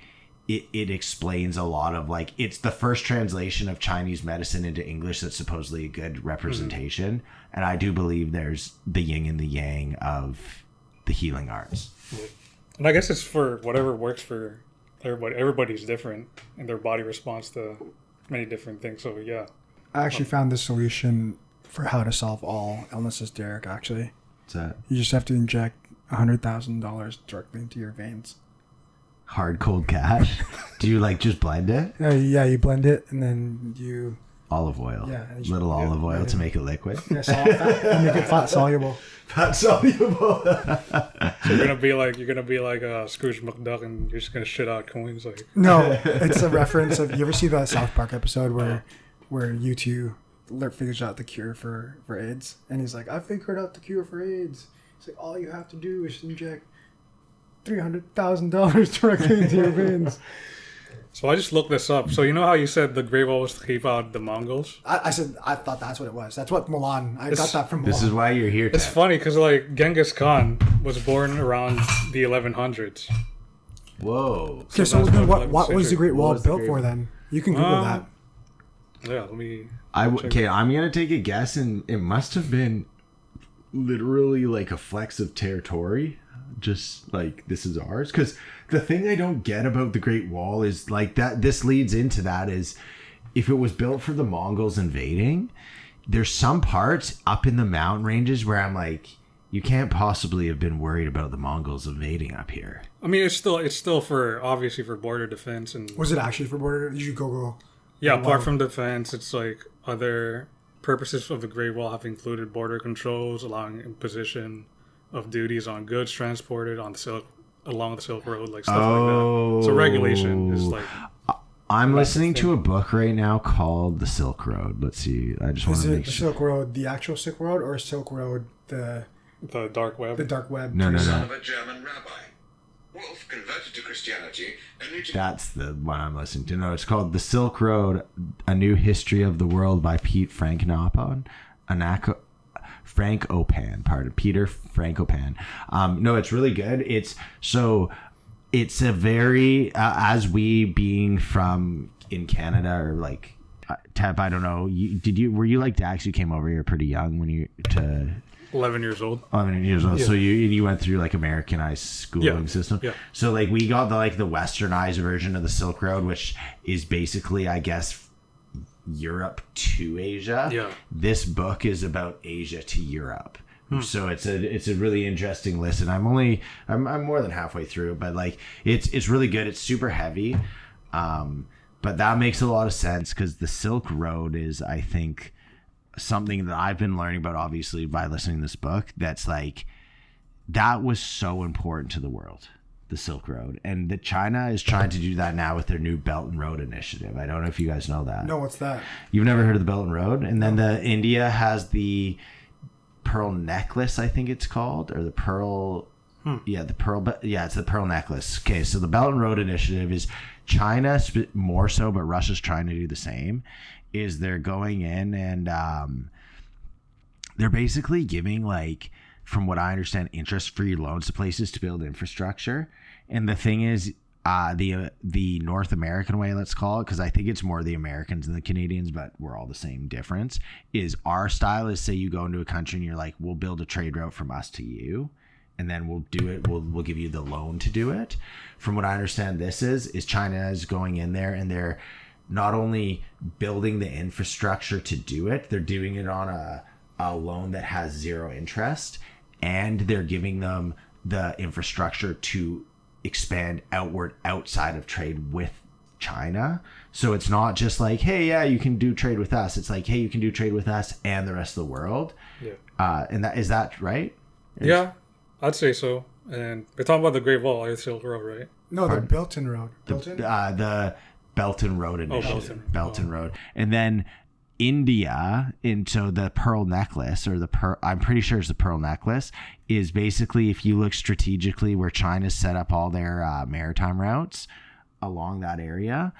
it explains a lot of, like, it's the first translation of Chinese medicine into English that's supposedly a good representation. Mm-hmm. And I do believe there's the yin and the yang of the healing arts.
And I guess it's for whatever works for everybody. Everybody's different, and their body responds to many different things. So yeah,
I actually found the solution for how to solve all illnesses, Derek. Actually,
what's that?
You just have to inject $100,000 directly into your veins.
Hard cold cash. Do you like just blend it?
Yeah, you blend it and then you
olive oil.
Yeah,
little olive oil to make it liquid.
Yeah, make it fat soluble.
Fat soluble.
So you're gonna be like Scrooge McDuck, and you're just gonna shit out coins like.
No, it's a reference of, you ever see that South Park episode where U2 figures out the cure for AIDS, and he's like, I figured out the cure for AIDS. It's like, all you have to do is inject $300,000 directly into your veins.
So I just looked this up. So you know how you said the Great Wall was to keep out the Mongols?
I said I thought that's what it was. That's what Mulan. I got that from Mulan.
This is why you're here.
It's funny because like Genghis Khan was born around the 1100s.
Whoa.
Okay, so then what was the Great Wall built for then? You can Google that.
Yeah, let me.
I'm gonna take a guess, and it must have been literally like a flex of territory. Just like, this is ours. Because the thing I don't get about the Great Wall is like that. This leads into that is, if it was built for the Mongols invading, there's some parts up in the mountain ranges where I'm like, you can't possibly have been worried about the Mongols invading up here.
I mean, it's still for obviously for border defense. And
was it actually for border? Did you go?
Yeah, apart from defense, it's like other purposes of the Great Wall have included border controls, allowing imposition of duties on goods transported on along the Silk Road, like stuff like that. So regulation is like.
I'm listening to a book right now called The Silk Road. Let's see. I just want to make sure.
Is it the Silk Road, the actual Silk Road, or Silk Road the
dark web?
The dark web.
No.
Son of a German rabbi. Wolf converted to Christianity.
That's the one I'm listening to. No, it's called The Silk Road: A New History of the World by Peter Frankopan. Peter Frankopan. No, it's really good. It's a very as we being from in Canada, or like Tep, I don't know. Were you like Dax? You came over here pretty young when you
11 years old.
11 years old. Yeah. So you went through like Americanized schooling system.
Yeah.
So like we got the westernized version of the Silk Road, which is basically, I guess, Europe to Asia.
Yeah.
This book is about Asia to Europe. So it's a really interesting listen. I'm more than halfway through, but like it's really good. It's super heavy. But that makes a lot of sense because the Silk Road is, I think, something that I've been learning about, obviously, by listening to this book. That's like, that was so important to the world, the Silk Road. And that China is trying to do that now with their new Belt and Road Initiative. I don't know if you guys know that.
No, what's that?
You've never heard of the Belt and Road? And then India has the pearl necklace, I think it's called, or the pearl. Yeah, it's the pearl necklace. Okay, so the Belt and Road Initiative is China more so, but Russia's trying to do the same. Is they're going in and they're basically giving, like, from what I understand, interest-free loans to places to build infrastructure. And the thing is, the North American way, let's call it, because I think it's more the Americans and the Canadians, but we're all the same difference, is our style is, say you go into a country and you're like, we'll build a trade route from us to you, and then we'll do it. We'll give you the loan to do it. From what I understand, this is China is going in there and they're not only building the infrastructure to do it, they're doing it on a loan that has zero interest, and they're giving them the infrastructure to expand outward outside of trade with China. So it's not just like, hey, yeah, you can do trade with us. It's like, hey, you can do trade with us and the rest of the world. Yeah. And is that right?
Yeah, I'd say so. And we're talking about the Great Wall, or the Silk Road, right?
No, the Belton Road.
The Belton Road Initiative. Belton Road. And then India, so the pearl necklace, or I'm pretty sure it's the pearl necklace, is basically, if you look strategically where China's set up all their maritime routes along that area,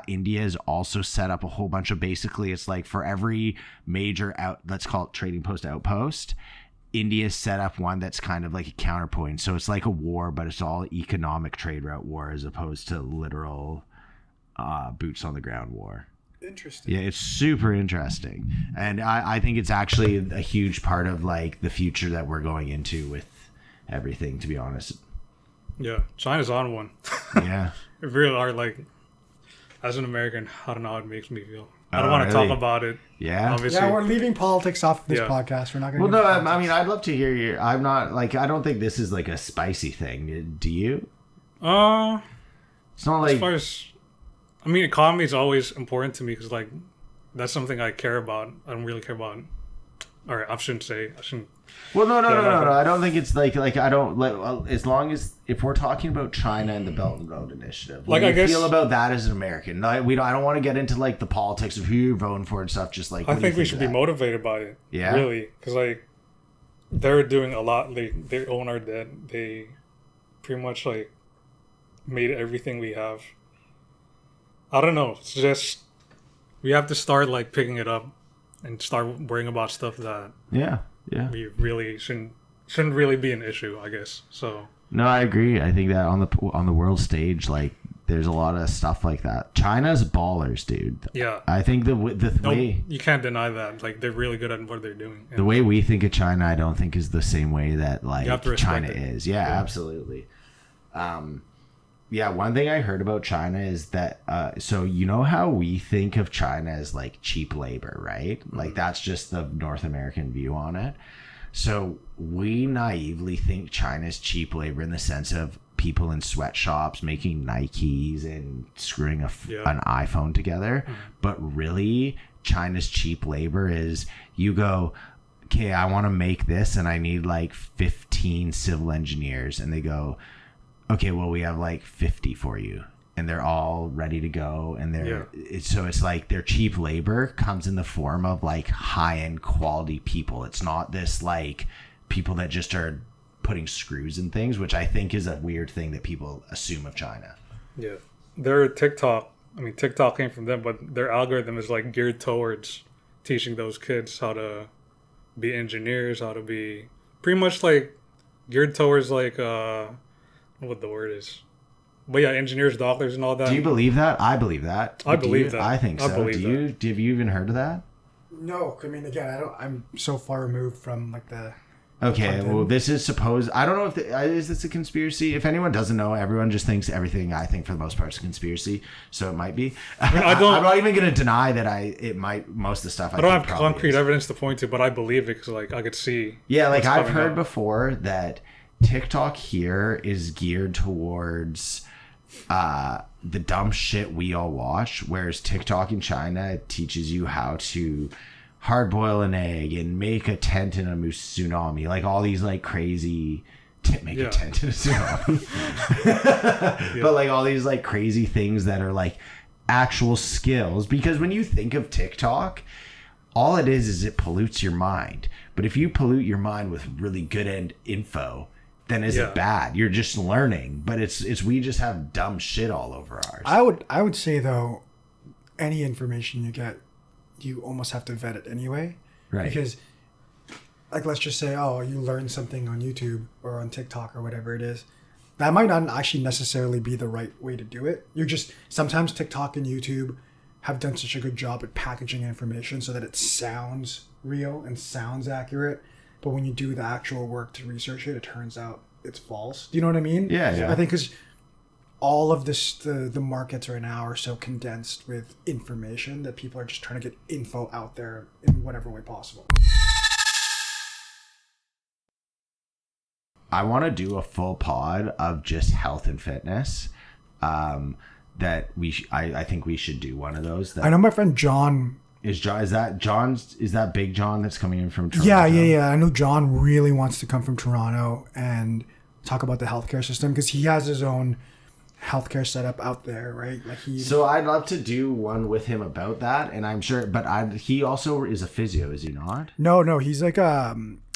India has also set up a whole bunch of, basically, it's like for every major let's call it trading post outpost, India set up one that's kind of like a counterpoint. So it's like a war, but it's all economic trade route war as opposed to literal boots on the ground war.
Interesting.
Yeah, it's super interesting. And I think it's actually a huge part of like the future that we're going into with everything, to be honest.
Yeah, China's on one.
Yeah.
It really are, like, as an American, I don't know how it makes me feel. I don't want to talk about it.
Yeah.
Obviously.
Yeah, we're leaving politics off this podcast. We're not going to.
Well, no, I mean, I'd love to hear I'm not, like, I don't think this is like a spicy thing. Do you? It's not like
As far as, I mean, economy is always important to me because, like, that's something I care about. I don't really care about. Or I shouldn't.
Well, no. I don't think it's like I don't like as long as if we're talking about China and the Belt and Road Initiative. Like I feel about that as an American. I don't want to get into like the politics of who you're voting for and stuff. Just like
I think we should be motivated by it.
Yeah,
really, because like they're doing a lot. They own our debt. They pretty much like made everything we have. I don't know. It's just we have to start like picking it up and start worrying about stuff that we really shouldn't really be an issue, I guess. So
no, I agree. I think that on the world stage, like there's a lot of stuff like that. China's ballers, dude.
Yeah,
I think the way
you can't deny that. Like they're really good at what they're doing.
The way we think of China, I don't think is the same way that like China is. Yeah, absolutely. Yeah, one thing I heard about China is that, so you know how we think of China as like cheap labor, right? Like that's just the North American view on it. So we naively think China's cheap labor in the sense of people in sweatshops making Nikes and screwing an iPhone together. But really, China's cheap labor is you go, okay, I want to make this and I need like 15 civil engineers. And they go, okay, well, we have like 50 for you, and they're all ready to go. And it's like their cheap labor comes in the form of like high end quality people. It's not this like people that just are putting screws in things, which I think is a weird thing that people assume of China.
Yeah, their TikTok. I mean, TikTok came from them, but their algorithm is like geared towards teaching those kids how to be engineers, how to be pretty much like geared towards like what the word is, but yeah, engineers, doctors, and all that.
Do you believe that? I believe that.
I believe that.
I think so. Have you even heard of that?
No, I mean, again, I'm so far removed from like the.
Okay, well, this is supposed. I don't know if is this a conspiracy. If anyone doesn't know, everyone just thinks everything I think for the most part is a conspiracy. So it might be. I mean, I'm not even going to deny that it might. Most of the stuff I don't have
concrete evidence to point to, but I believe it because like I could see.
Yeah, like I've heard before that TikTok here is geared towards the dumb shit we all watch, whereas TikTok in China teaches you how to hard boil an egg and make a tent in a tsunami, like all these like crazy a tent in a tsunami. But like all these like crazy things that are like actual skills, because when you think of TikTok, all it is it pollutes your mind. But if you pollute your mind with really good info, then is it bad? You're just learning, but it's we just have dumb shit all over ours.
I would say though, any information you get, you almost have to vet it anyway,
right?
Because like let's just say, oh, you learn something on YouTube or on TikTok or whatever it is, that might not actually necessarily be the right way to do it. You're just sometimes TikTok and YouTube have done such a good job at packaging information so that it sounds real and sounds accurate. But when you do the actual work to research it, it turns out it's false. Do you know what I mean?
Yeah.
I think because all of this, the markets right now are so condensed with information that people are just trying to get info out there in whatever way possible.
I want to do a full pod of just health and fitness. That I think we should do one of those.
I know my friend John.
Is that Big John that's coming in from
Toronto? Yeah. I know John really wants to come from Toronto and talk about the healthcare system because he has his own healthcare setup out there, right? Like
So I'd love to do one with him about that, and I'm sure. But he also is a physio, is he not?
No. He's like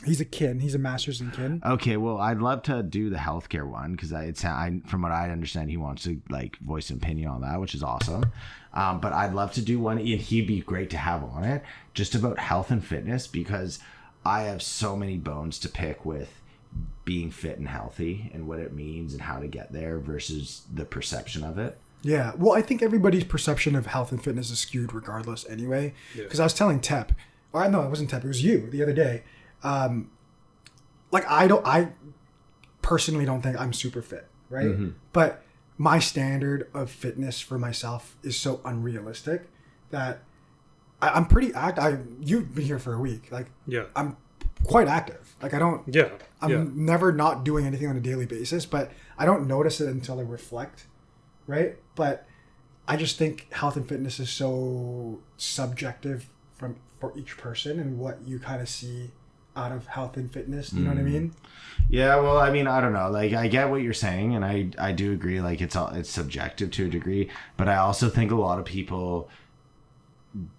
he's a kin. He's a master's in kin.
Okay, well, I'd love to do the healthcare one because from what I understand, he wants to like voice an opinion on that, which is awesome. But I'd love to do one, and he'd be great to have on it, just about health and fitness, because I have so many bones to pick with being fit and healthy and what it means and how to get there versus the perception of it.
Yeah, well, I think everybody's perception of health and fitness is skewed regardless anyway. Because I was telling Tep, or no, it wasn't Tep, it was you the other day. Like I personally don't think I'm super fit, right? Mm-hmm. But my standard of fitness for myself is so unrealistic that I'm pretty you've been here for a week. Like,
yeah,
I'm quite active. Like I don't.
Yeah.
I'm never not doing anything on a daily basis, but I don't notice it until I reflect, right? But I just think health and fitness is so subjective for each person and what you kind of see out of health and fitness. Do you know what I mean?
Yeah, well, I mean, I don't know. Like, I get what you're saying, and I do agree. Like, it's subjective to a degree, but I also think a lot of people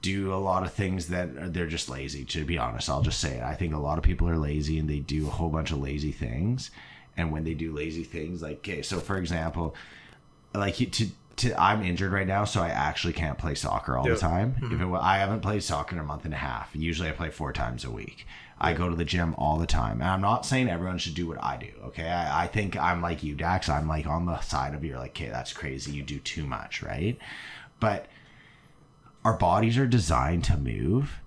do a lot of things that they're just lazy. To be honest, I'll just say it. I think a lot of people are lazy, and they do a whole bunch of lazy things. And when they do lazy things, like, okay, so for example, like I'm injured right now, so I actually can't play soccer all the time. Mm-hmm. I haven't played soccer in a month and a half. Usually, I play 4 times a week. I go to the gym all the time. And I'm not saying everyone should do what I do, okay? I think I'm like you, Dax. I'm like on the side of you're like, okay, that's crazy. You do too much, right? But our bodies are designed to move.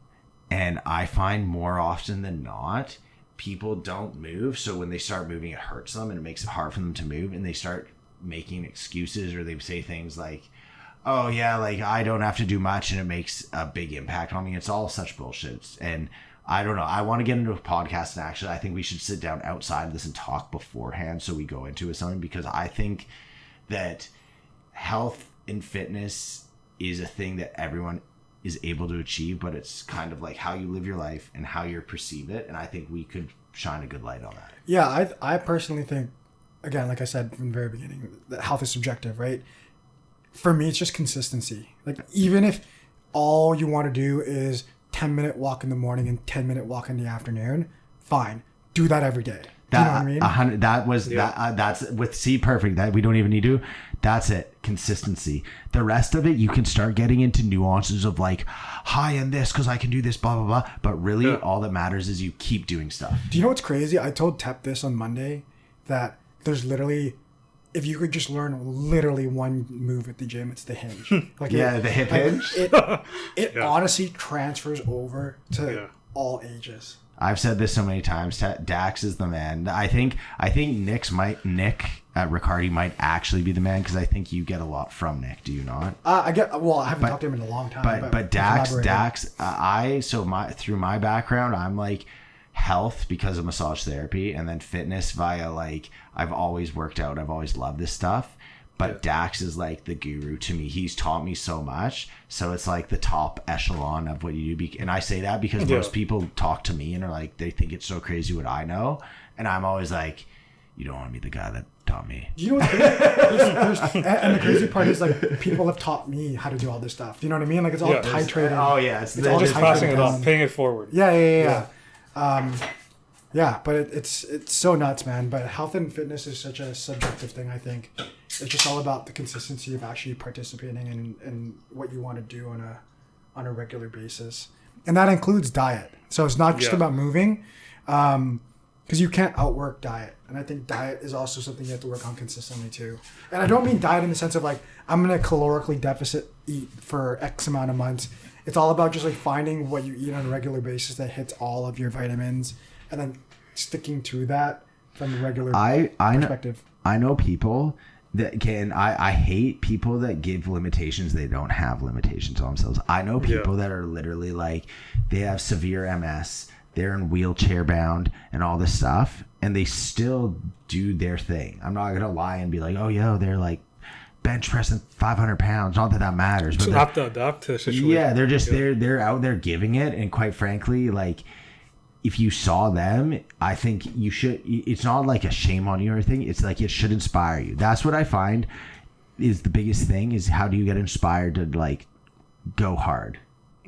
And I find more often than not, people don't move. So when they start moving, it hurts them and it makes it hard for them to move. And they start making excuses, or they say things like, oh yeah, like I don't have to do much and it makes a big impact on me. It's all such bullshit. And I don't know. I want to get into a podcast, and actually I think we should sit down outside of this and talk beforehand so we go into it something, because I think that health and fitness is a thing that everyone is able to achieve, but it's kind of like how you live your life and how you perceive it. And I think we could shine a good light on that.
Yeah, I personally think, again, like I said from the very beginning, that health is subjective, right? For me, it's just consistency. Like, even if all you want to do is 10-minute walk in the morning and 10-minute walk in the afternoon, fine. Do that every day. Do you know what I mean?
That's with perfect. That we don't even need to. That's it. Consistency. The rest of it, you can start getting into nuances of like high in this because I can do this, blah blah blah. But really, all that matters is you keep doing stuff.
Do you know what's crazy? I told Tep this on Monday that there's literally, if you could just learn literally one move at the gym, it's the hinge. Like
the hip hinge.
It honestly transfers over to all ages.
I've said this so many times. Dax is the man. I think Nick Riccardi might actually be the man, because I think you get a lot from Nick. Do you not?
I haven't talked to him in a long time.
But Dax, through my background, I'm like health because of massage therapy, and then fitness via like I've always worked out. I've always loved this stuff. But Dax is like the guru to me. He's taught me so much. So it's like the top echelon of what you do. And I say that because most people talk to me and are like, they think it's so crazy what I know. And I'm always like, you don't want to be the guy that taught me.
You know what's crazy? And the crazy part is like people have taught me how to do all this stuff. You know what I mean? Like it's all titrated.
Oh yeah.
It's all just passing it on, paying it forward.
Yeah. But it's so nuts, man. But health and fitness is such a subjective thing, I think. It's just all about the consistency of actually participating in what you want to do on a regular basis. And that includes diet. So it's not just about moving, because you can't outwork diet. And I think diet is also something you have to work on consistently too. And I don't mean diet in the sense of like, I'm going to calorically deficit eat for X amount of months. It's all about just like finding what you eat on a regular basis that hits all of your vitamins, and then sticking to that from a regular perspective.
I know people that can, I hate people that give limitations. They don't have limitations on themselves. I know people that are literally like, they have severe MS, they're in wheelchair bound and all this stuff, and they still do their thing. I'm not going to lie and be like, oh, yo, they're like bench pressing 500 pounds. Not that that matters. But
you have to adapt to the situation.
Yeah, they're just, they're out there giving it. And quite frankly, like, if you saw them, I think you should, it's not like a shame on you or anything. It's like it should inspire you. That's what I find is the biggest thing, is how do you get inspired to like go hard?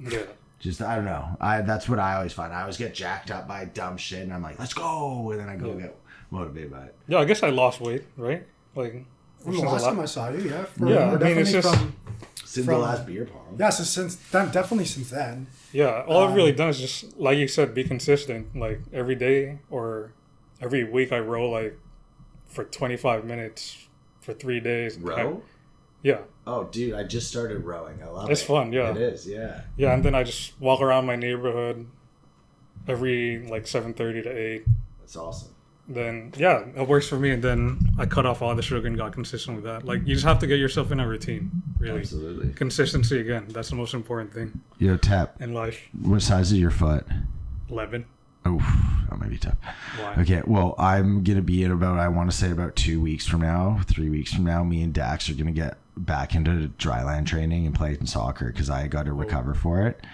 Yeah.
Just, I don't know. That's what I always find. I always get jacked up by dumb shit and I'm like, let's go. And then I go get motivated by it.
Yeah, I guess I lost weight, right? Like,
the last time I saw you,
I mean, it's just...
Since the last beer pong.
Yeah, so definitely since then.
Yeah, all I've really done is just, like you said, be consistent. Like every day or every week I row like for 25 minutes for 3 days.
Row?
Yeah.
Oh, dude, I just started rowing. I love it.
It's fun, yeah.
It is, yeah.
Yeah, and then I just walk around my neighborhood every like 7:30 to 8.
That's awesome.
Then, yeah, it works for me. And then I cut off all the sugar and got consistent with that. Like, you just have to get yourself in a routine, really.
Absolutely.
Consistency, again, that's the most important thing.
Yo, Tap.
In life.
What size is your foot?
11.
Oof. Oh, might be tough.
Why?
Okay, well, I'm gonna be in about, I want to say about 2 weeks from now, 3 weeks from now. Me and Dax are gonna get back into dryland training and play soccer because I got to recover for it.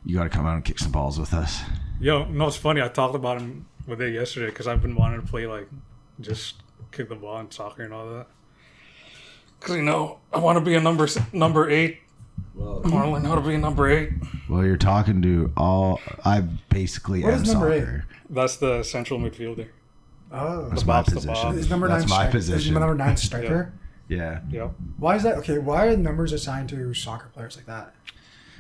You got to come out and kick some balls with us.
Yo, no, it's funny. I talked about him with it yesterday because I've been wanting to play like just kick the ball in soccer and all that. Because I want to be a number 8.
Well,
I want to learn how to be a number 8.
Well, you're talking to all. I basically
What
am
is number
soccer.
That's the central midfielder.
Oh,
That's my
Bob's the
position.
Bob.
is number
That's
9
my
Is
position.
number 9 striker?
Yeah.
Yeah.
Why is that? Okay, why are numbers assigned to soccer players like that?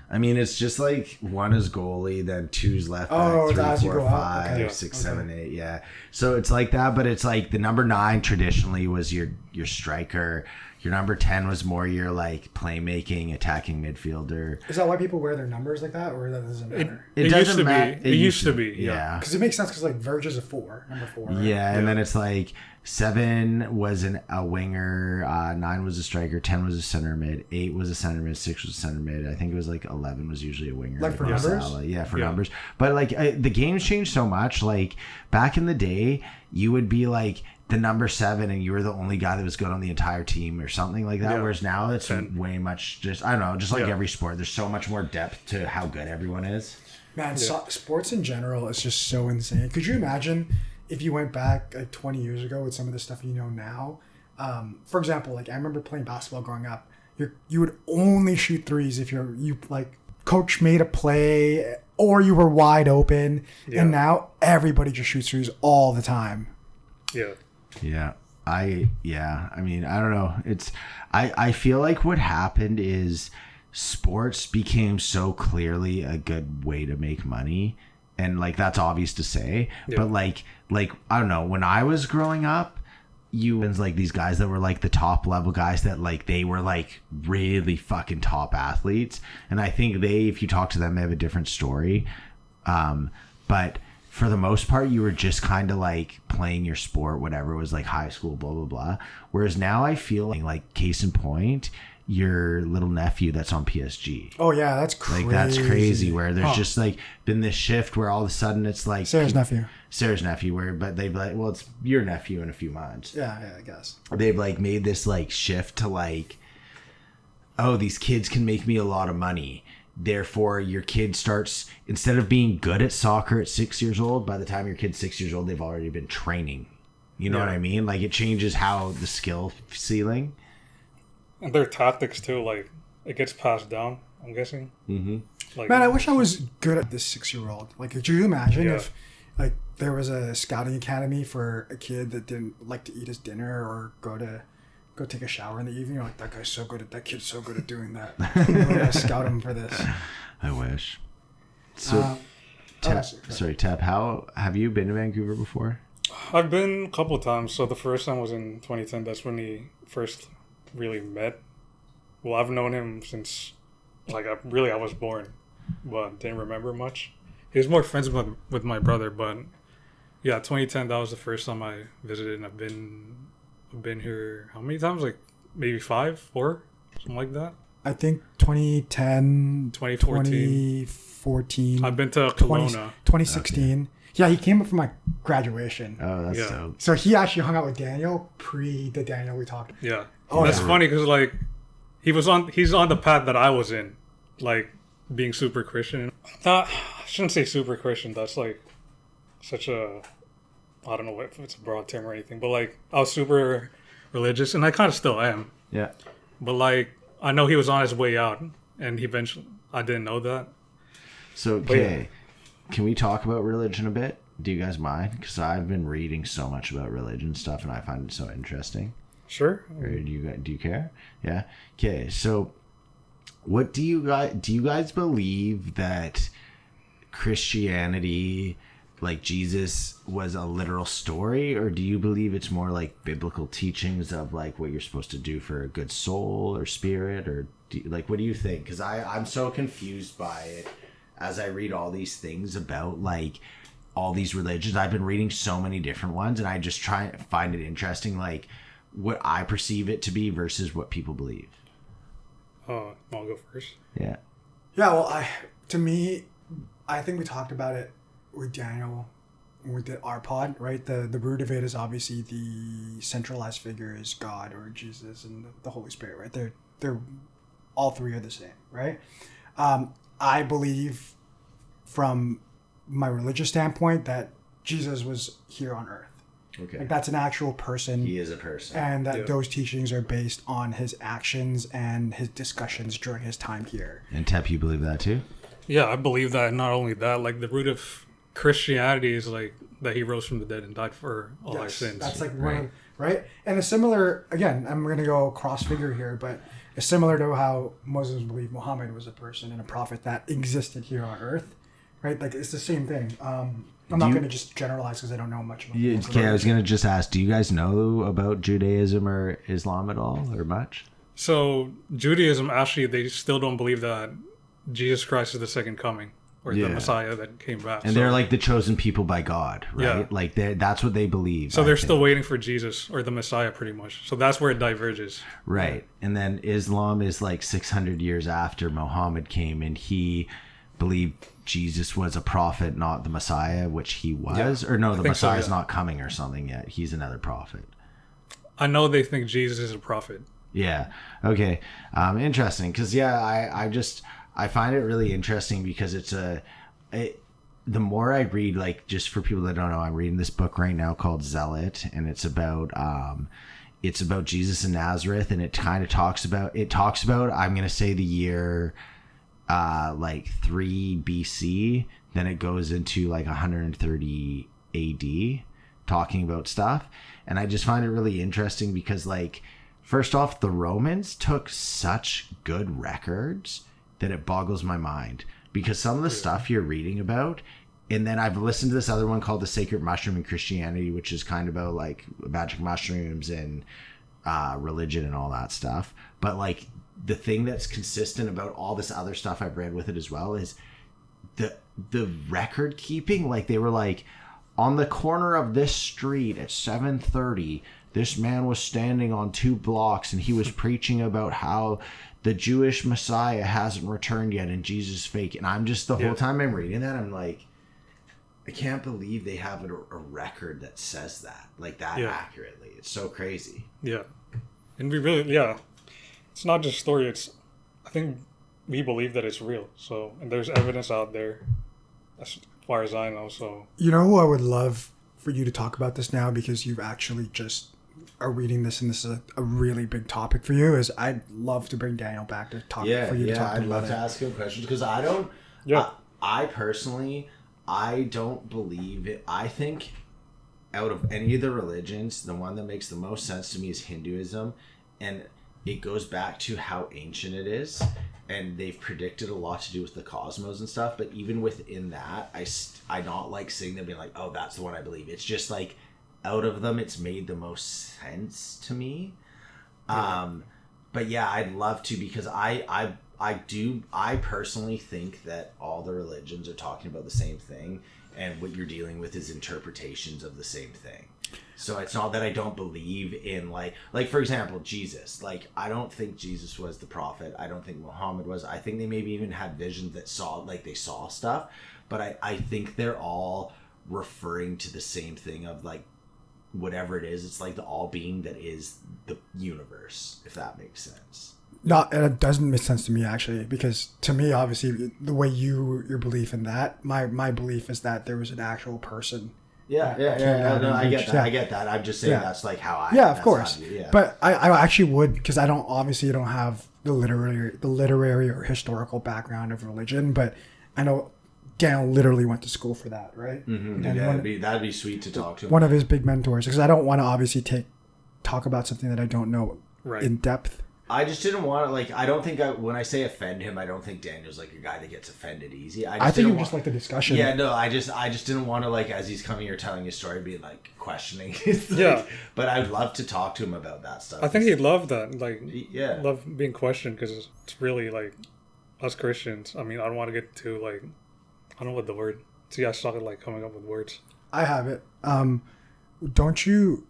I mean, it's just like 1 is goalie, then 2's left back,
Oh,
3,
as you
4,
go up,
5,
okay.
6,
Okay.
7, 8. Yeah. So it's like that, but it's like the number 9 traditionally was your striker. Your number 10 was more your like playmaking, attacking midfielder.
Is that why people wear their numbers like that, or that doesn't matter?
It used
doesn't
to
matter.
be. It used to be. Yeah.
Yeah.
Because it makes sense. Because like Verge is a 4, number 4. Right?
Yeah, and
Yeah.
then it's like 7 was a winger, 9 was a striker, 10 was a center mid, 8 was a center mid, 6 was a center mid. I think it was like 11 was usually a winger.
Like for
Marcelo.
numbers?
Yeah, for
Yeah.
numbers. But like the game's changed so much. Like back in the day, you would be like the number 7 and you were the only guy that was good on the entire team or something like that.
Yeah.
Whereas now it's
10.
way much just, I don't know, just like
Yeah.
every sport, there's so much more depth to how good everyone is.
Man, sports in general is just so insane. Could you imagine if you went back like 20 years ago with some of the stuff you know now? For example, like I remember playing basketball growing up. You would only shoot threes if you like coach made a play or you were wide open.
Yeah.
And now everybody just shoots threes all the time.
Yeah.
Yeah. I mean, I don't know. I feel like what happened is sports became so clearly a good way to make money. And like, that's obvious to say,
Yeah.
but like, I don't know, when I was growing up, you was like these guys that were like the top level guys that like, they were like really fucking top athletes. And I think if you talk to them, they have a different story. But for the most part, you were just kind of like playing your sport, whatever it was, like high school, blah, blah, blah. Whereas now I feel like case in point, your little nephew that's on PSG.
Oh yeah, that's crazy.
Like that's crazy where there's just like been this shift where all of a sudden it's like
Sarah's nephew.
where, but they've like, well, it's your nephew in a few months.
Yeah, I guess.
They've like made this like shift to like, oh, these kids can make me a lot of money. Therefore, your kid starts, instead of being good at soccer at 6 years old, by the time your kid's 6 years old, they've already been training. You know what I mean? Like it changes how the skill ceiling.
And their tactics too, like it gets passed down. I'm guessing.
Mm-hmm.
Like,
Man, I wish I was good at this 6-year-old. Like, could you imagine
Yeah.
if, like, there was a scouting academy for a kid that didn't like to eat his dinner or go take a shower in the evening? You're like, that kid's so good at doing that. We're gonna scout him for this.
I wish. So, Tap, how have you been to Vancouver before?
I've been a couple of times. So the first time was in 2010. That's when he first really met. Well, I've known him since like I was born, but didn't remember much. He was more friends with my brother, but yeah, 2010. That was the first time I visited, and I've been here how many times? Like maybe 5, 4, something like that.
I think 2010, 2014.
I've been to
20
Kelowna.
2016. Yeah, he came up for my graduation.
Oh, that's
Yeah.
dope.
So he actually hung out with Daniel pre the Daniel we talked.
Yeah.
Oh,
That's
yeah.
funny because like he's on the path that I was in, like being super Christian. I shouldn't say super Christian. That's like such a, I don't know if it's a broad term or anything, but like I was super religious, and I kind of still am.
Yeah.
But like I know he was on his way out, and I didn't know that.
So, okay, can we talk about religion a bit? Do you guys mind? Because I've been reading so much about religion stuff, and I find it so interesting.
Sure.
Or do you care? Yeah. Okay. So, what do you guys believe that Christianity, like Jesus, was a literal story, or do you believe it's more like biblical teachings of like what you're supposed to do for a good soul or spirit, or what do you think? Because I'm so confused by it as I read all these things about like all these religions. I've been reading so many different ones, and I just try and find it interesting, like what I perceive it to be versus what people believe.
I'll go first.
Yeah.
Yeah, well, to me, I think we talked about it with Daniel we did our pod, right? The root of it is obviously the centralized figure is God or Jesus and the Holy Spirit, right? They're all three are the same, right? I believe from my religious standpoint that Jesus was here on earth.
Okay.
Like that's an actual person.
He is a person.
And that those teachings are based on his actions and his discussions during his time here.
And Tep, you believe that too?
Yeah, I believe that. Not only that, like the root of Christianity is like that he rose from the dead and died for all our sins.
That's like right? And a similar, again, I'm going to go cross figure here, but it's similar to how Muslims believe Muhammad was a person and a prophet that existed here on earth, right? Like it's the same thing. I'm not going to just generalize because I don't know much about it.
Okay, I was going to just ask, do you guys know about Judaism or Islam at all or much?
So Judaism, actually, they still don't believe that Jesus Christ is the second coming or the Messiah that came back.
And they're like the chosen people by God, right?
Yeah.
Like that's what they believe.
So they're still waiting for Jesus or the Messiah pretty much. So that's where it diverges.
Right. And then Islam is like 600 years after Muhammad came, and he believed Jesus was a prophet, not the Messiah, which he was. Or no, the Messiah's not coming or something yet. He's another prophet.
I know they think Jesus is a prophet.
Yeah. Okay. Interesting. Because I find it really interesting because the more I read, like just for people that don't know, I'm reading this book right now called Zealot, and it's about Jesus in Nazareth, and it kind of talks about I'm going to say the year like 3 BC, then it goes into like 130 AD talking about stuff. And I just find it really interesting because, like, first off, the Romans took such good records that it boggles my mind, because some of the stuff you're reading about, and then I've listened to this other one called The Sacred Mushroom in Christianity, which is kind of about like magic mushrooms and religion and all that stuff. But like the thing that's consistent about all this other stuff I've read with it as well is the record keeping. Like they were like, on the corner of this street at 7:30, this man was standing on 2 blocks and he was preaching about how the Jewish Messiah hasn't returned yet and Jesus is fake. And I'm just, the whole time I'm reading that, I'm like, I can't believe they have a record that says that, like that accurately. It's so crazy.
Yeah. And we really, it's not just story. I think we believe that it's real. So, and there's evidence out there as far as I know. So,
you know who I would love for you to talk about this now, because you've actually just are reading this and this is a really big topic for you, is I'd love to bring Daniel back to talk for you to talk
I'd
about
love
it.
to ask him questions, because I don't I personally, I don't believe it. I think out of any of the religions, the one that makes the most sense to me is Hinduism, and it goes back to how ancient it is, and they've predicted a lot to do with the cosmos and stuff. But even within that, I not like sitting there being like, oh, that's the one I believe. It's just like, out of them, it's made the most sense to me. But yeah, I'd love to, because I personally think that all the religions are talking about the same thing, and what you're dealing with is interpretations of the same thing. So it's not that I don't believe in like for example, Jesus. Like, I don't think Jesus was the prophet. I don't think Muhammad was. I think they maybe even had visions that they saw stuff, but I think they're all referring to the same thing of like whatever it is. It's like the all being that is the universe, if that makes sense.
No, and it doesn't make sense to me, actually, because to me, obviously, the way your belief in that, my belief is that there was an actual person.
No, I get that. I get that. I'm just saying that's like how I.
Yeah, of course. But I actually would, because I don't have the literary or historical background of religion, but I know Daniel literally went to school for that, right?
Mm-hmm. And that'd be sweet to talk to him.
One of his big mentors, because I don't want to obviously talk about something that I don't know in depth.
I just didn't want to, like, I don't think when I say offend him, I don't think Daniel's like a guy that gets offended easy.
I think you just like the discussion.
Yeah, no, I just didn't want to, like, as he's coming here telling his story, be like questioning. But I'd love to talk to him about that stuff.
I think he'd love that. Like, love being questioned, because it's really like us Christians. I mean, I don't want to get too like, I don't know what the word. See, I started like coming up with words.
I have it. Don't you?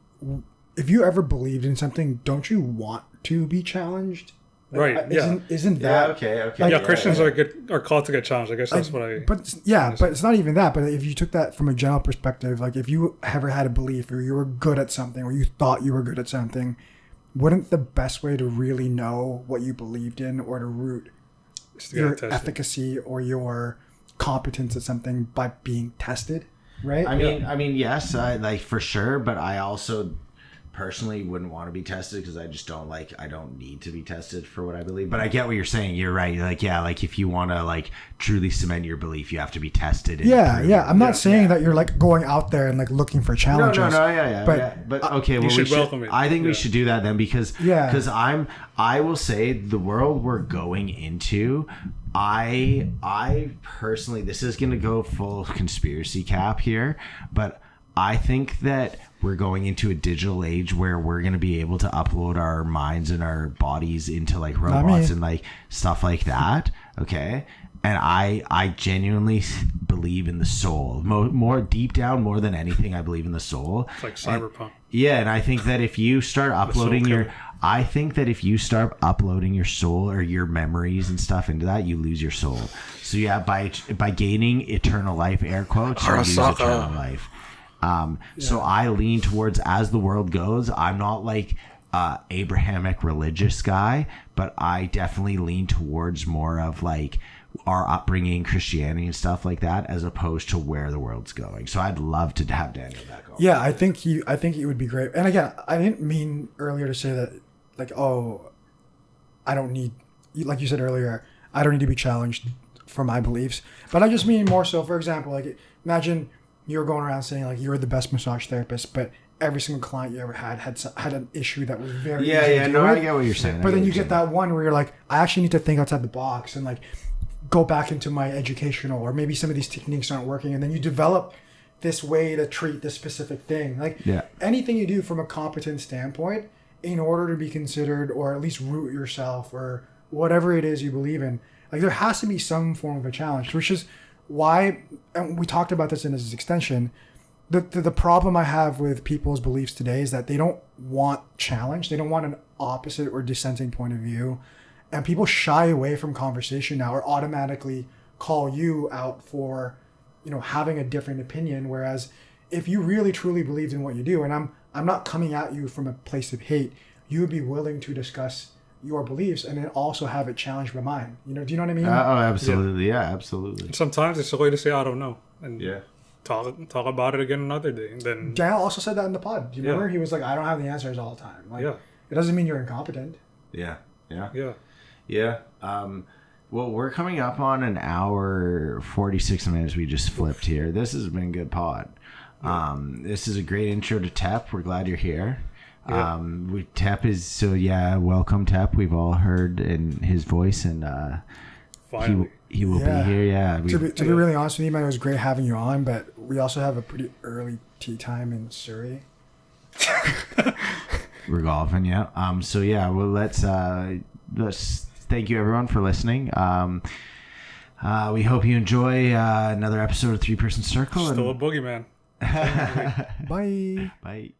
If you ever believed in something, don't you want to be challenged
Right. Yeah.
Isn't that
okay.
Like,
Yeah. Christians are called to get challenged. I guess that's what I.
But it's not even that. But if you took that from a general perspective, like if you ever had a belief or you were good at something or you thought you were good at something, wouldn't the best way to really know what you believed in or to root your efficacy or your competence at something by being tested, right?
I mean, yes, like for sure, but I also personally wouldn't want to be tested because I just don't I don't need to be tested for what I believe. But I get what you're saying. You're right. Like, yeah, like if you want to like truly cement your belief, you have to be tested.
I'm not saying that you're like going out there and like looking for challenges.
No, but okay, well,
welcome it.
I think we should do that then because I will say the world we're going into, I personally, this is going to go full conspiracy cap here, but I think that we're going into a digital age where we're going to be able to upload our minds and our bodies into like robots and like stuff like that. Okay. And I genuinely believe in the soul more deep down, more than anything. I believe in the soul.
It's like cyberpunk.
And I think that if you start uploading your soul or your memories and stuff into that, you lose your soul. So yeah, by gaining eternal life, air quotes, you lose eternal life. So I lean towards, as the world goes, I'm not like Abrahamic religious guy, but I definitely lean towards more of like our upbringing, Christianity and stuff like that, as opposed to where the world's going. So I'd love to have Daniel back on.
Yeah, I think it would be great. And again, I didn't mean earlier to say that like, oh, I don't need, like you said earlier, I don't need to be challenged for my beliefs. But I just mean more so, for example, like imagine you're going around saying like you're the best massage therapist, but every single client you ever had an issue that was very easy to deal with.
I get what you're saying.
But then you get that one where you're like, I actually need to think outside the box and like go back into my educational, or maybe some of these techniques aren't working, and then you develop this way to treat this specific thing. Like anything you do from a competent standpoint, in order to be considered or at least root yourself or whatever it is you believe in, like there has to be some form of a challenge, which is why, and we talked about this in this extension, the problem I have with people's beliefs today is that they don't want challenge. They don't want an opposite or dissenting point of view. And people shy away from conversation now or automatically call you out for, having a different opinion. Whereas if you really truly believed in what you do, and I'm not coming at you from a place of hate, you would be willing to discuss your beliefs and then also have it challenged by mine. Do you know what I mean?
Absolutely. Yeah, absolutely.
Sometimes it's a way to say I don't know and talk about it again another day. And then
Daniel also said that in the pod. Do you remember? He was like, I don't have the answers all the time. Like, it doesn't mean you're incompetent.
Yeah.
Well, we're coming up on an hour 46 minutes. We just flipped here. This has been a good pod. This is a great intro to Tep. We're glad you're here. Tep is welcome, Tep. We've all heard in his voice, and he will be here. Yeah.
To be really honest with you, man, it was great having you on, but we also have a pretty early tea time in Surrey.
We're golfing, yeah. So yeah, well, let's thank you everyone for listening. We hope you enjoy another episode of Three Person Circle.
Still a boogeyman.
Bye.
Bye.